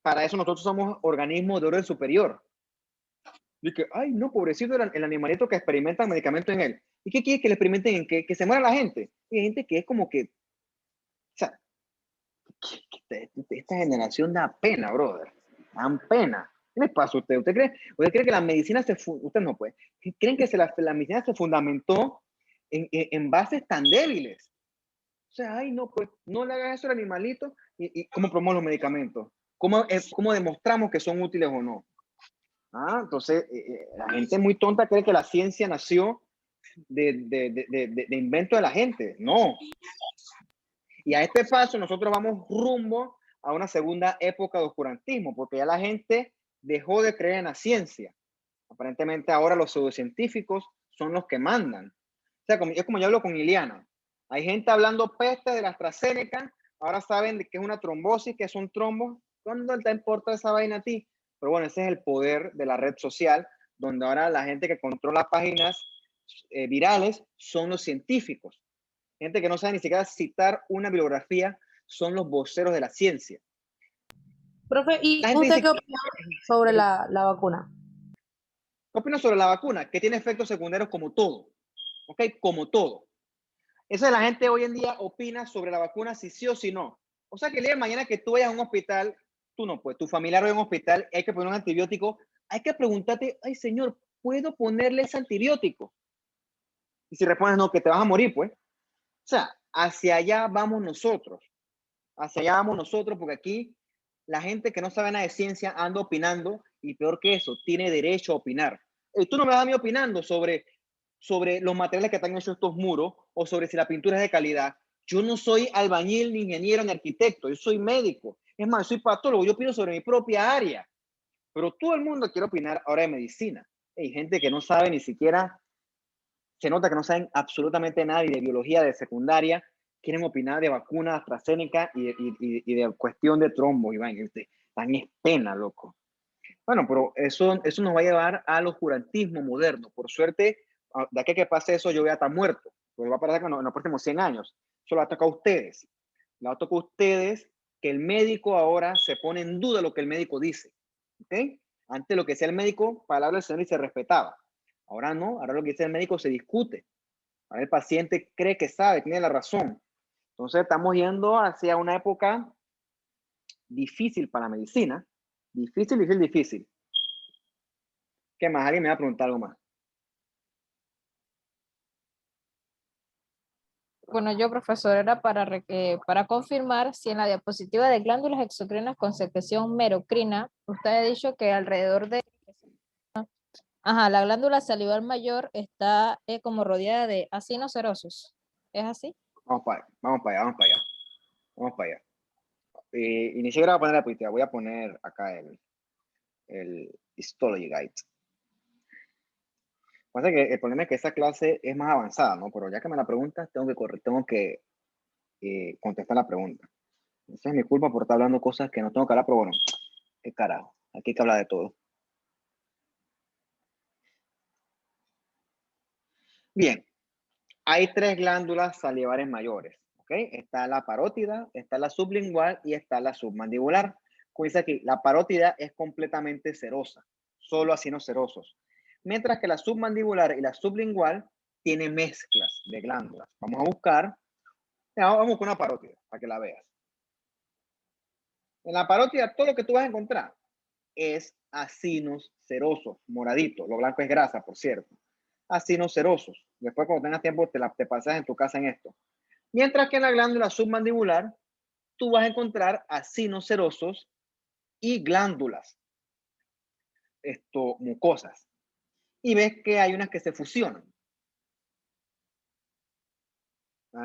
Para eso nosotros somos organismos de orden superior. Y que, ay, no, pobrecito el animalito que experimentan medicamentos en él. ¿Y qué quiere que le experimenten en qué? Que se muera la gente. Y hay gente que es como que, o sea, esta generación da pena, brother. Dan pena. ¿Qué les pasa a usted? ¿Usted cree que la medicina usted no puede? ¿Creen que la medicina se fundamentó en bases tan débiles? O sea, ay, no, pues no le hagas eso al animalito. ¿Y cómo promovemos los medicamentos? ¿Cómo demostramos que son útiles o no? Entonces, la gente muy tonta cree que la ciencia nació de invento de la gente. No. Y a este paso nosotros vamos rumbo a una segunda época de oscurantismo, porque ya la gente dejó de creer en la ciencia. Aparentemente ahora los pseudocientíficos son los que mandan. O sea, es como yo hablo con Iliana. Hay gente hablando peste de la AstraZeneca, ahora saben de que es una trombosis, que es un trombo. ¿Cuándo te importa esa vaina a ti? Pero bueno, ese es el poder de la red social, donde ahora la gente que controla páginas virales son los científicos. Gente que no sabe ni siquiera citar una bibliografía son los voceros de la ciencia. Profe, ¿y usted qué opina sobre la vacuna? ¿Qué opina sobre la vacuna? Que tiene efectos secundarios como todo. ¿Ok? Como todo. Eso de la gente hoy en día opina sobre la vacuna si sí o si no. O sea que el día de mañana que tú vayas a un hospital, tú no puedes, tu familiar va a un hospital, hay que poner un antibiótico, hay que preguntarte, ay señor, ¿puedo ponerle ese antibiótico? Y si respondes no, que te vas a morir, pues. O sea, hacia allá vamos nosotros. Hacia allá vamos nosotros, porque aquí la gente que no sabe nada de ciencia anda opinando y peor que eso, tiene derecho a opinar. Tú no me vas a mí opinando sobre los materiales que están hechos estos muros o sobre si la pintura es de calidad. Yo no soy albañil, ni ingeniero, ni arquitecto, yo soy médico. Es más, soy patólogo, yo opino sobre mi propia área. Pero todo el mundo quiere opinar ahora de medicina. Hay gente que no sabe ni siquiera, se nota que no saben absolutamente nada y de biología de secundaria, quieren opinar de vacunas, AstraZeneca y de cuestión de trombos, Iván. Tan es pena, loco. Bueno, pero eso nos va a llevar al oscurantismo moderno. Por suerte, de aquí a que pase eso, yo voy a estar muerto. Pues va a pasar en los próximos 100 años. Eso lo va a tocar a ustedes. Lo va a tocar a ustedes que el médico ahora se pone en duda lo que el médico dice. ¿Ok? Antes lo que decía el médico, palabra del Señor y se respetaba. Ahora no, ahora lo que dice el médico se discute. Ahora el paciente cree que sabe, tiene la razón. Entonces estamos yendo hacia una época difícil para la medicina. Difícil. ¿Qué más? ¿Alguien me va a preguntar algo más? Bueno, yo, profesor, era para confirmar si en la diapositiva de glándulas exocrinas con secreción merocrina, usted ha dicho que alrededor de la glándula salival mayor está como rodeada de acinos serosos. ¿Es así? Vamos para allá. Y ni siquiera voy a poner la diapositiva, voy a poner acá el Histology Guide. Pasa que el problema es que esa clase es más avanzada, ¿no? Pero ya que me la preguntas, tengo que contestar la pregunta. Esa es mi culpa por estar hablando cosas que no tengo que hablar, pero bueno, qué carajo, aquí hay que hablar de todo. Bien, hay 3 glándulas salivares mayores, ¿ok? Está la parótida, está la sublingual y está la submandibular. Como dice aquí, la parótida es completamente serosa, solo acinos serosos. Mientras que la submandibular y la sublingual tiene mezclas de glándulas. Vamos a buscar una parótida para que la veas. En la parótida todo lo que tú vas a encontrar es acinos serosos, moradito. Lo blanco es grasa, por cierto. Acinos serosos. Después cuando tengas tiempo te pasas en tu casa en esto. Mientras que en la glándula submandibular tú vas a encontrar acinos serosos y glándulas mucosas. Y ves que hay unas que se fusionan.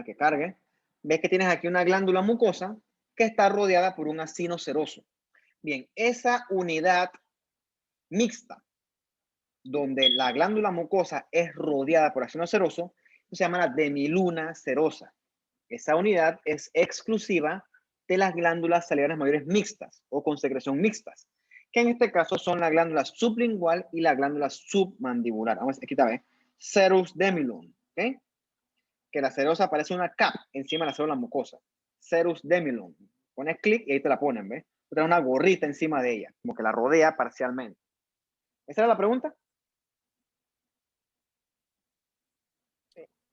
Que cargue. Ves que tienes aquí una glándula mucosa que está rodeada por un acino seroso. Bien, esa unidad mixta, donde la glándula mucosa es rodeada por acino seroso, se llama la demiluna serosa. Esa unidad es exclusiva de las glándulas salivares mayores mixtas o con secreción mixtas, que en este caso son la glándula sublingual y la glándula submandibular. Vamos, aquí está, ¿ves? Serous demilun, ¿ok? Que la serosa parece una cap encima de la célula mucosa. Serous demilun. Pones clic y ahí te la ponen, ¿ves? Trae una gorrita encima de ella, como que la rodea parcialmente. ¿Esa era la pregunta?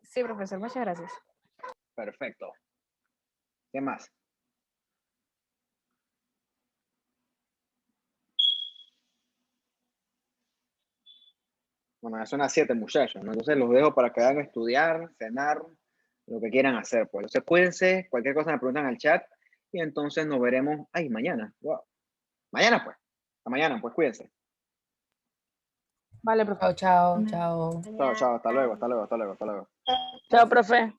Sí, profesor, muchas gracias. Perfecto. ¿Qué más? Bueno, ya son las 7, muchachos, ¿no? Entonces los dejo para que hagan estudiar, cenar, lo que quieran hacer. Pues entonces cuídense, cualquier cosa me preguntan al chat y entonces nos veremos, mañana. Wow. Mañana pues. Hasta mañana, pues cuídense. Vale, profesor. Chao, chao, chao. Chao, chao, hasta luego, hasta luego, hasta luego, hasta luego. Chao, profe.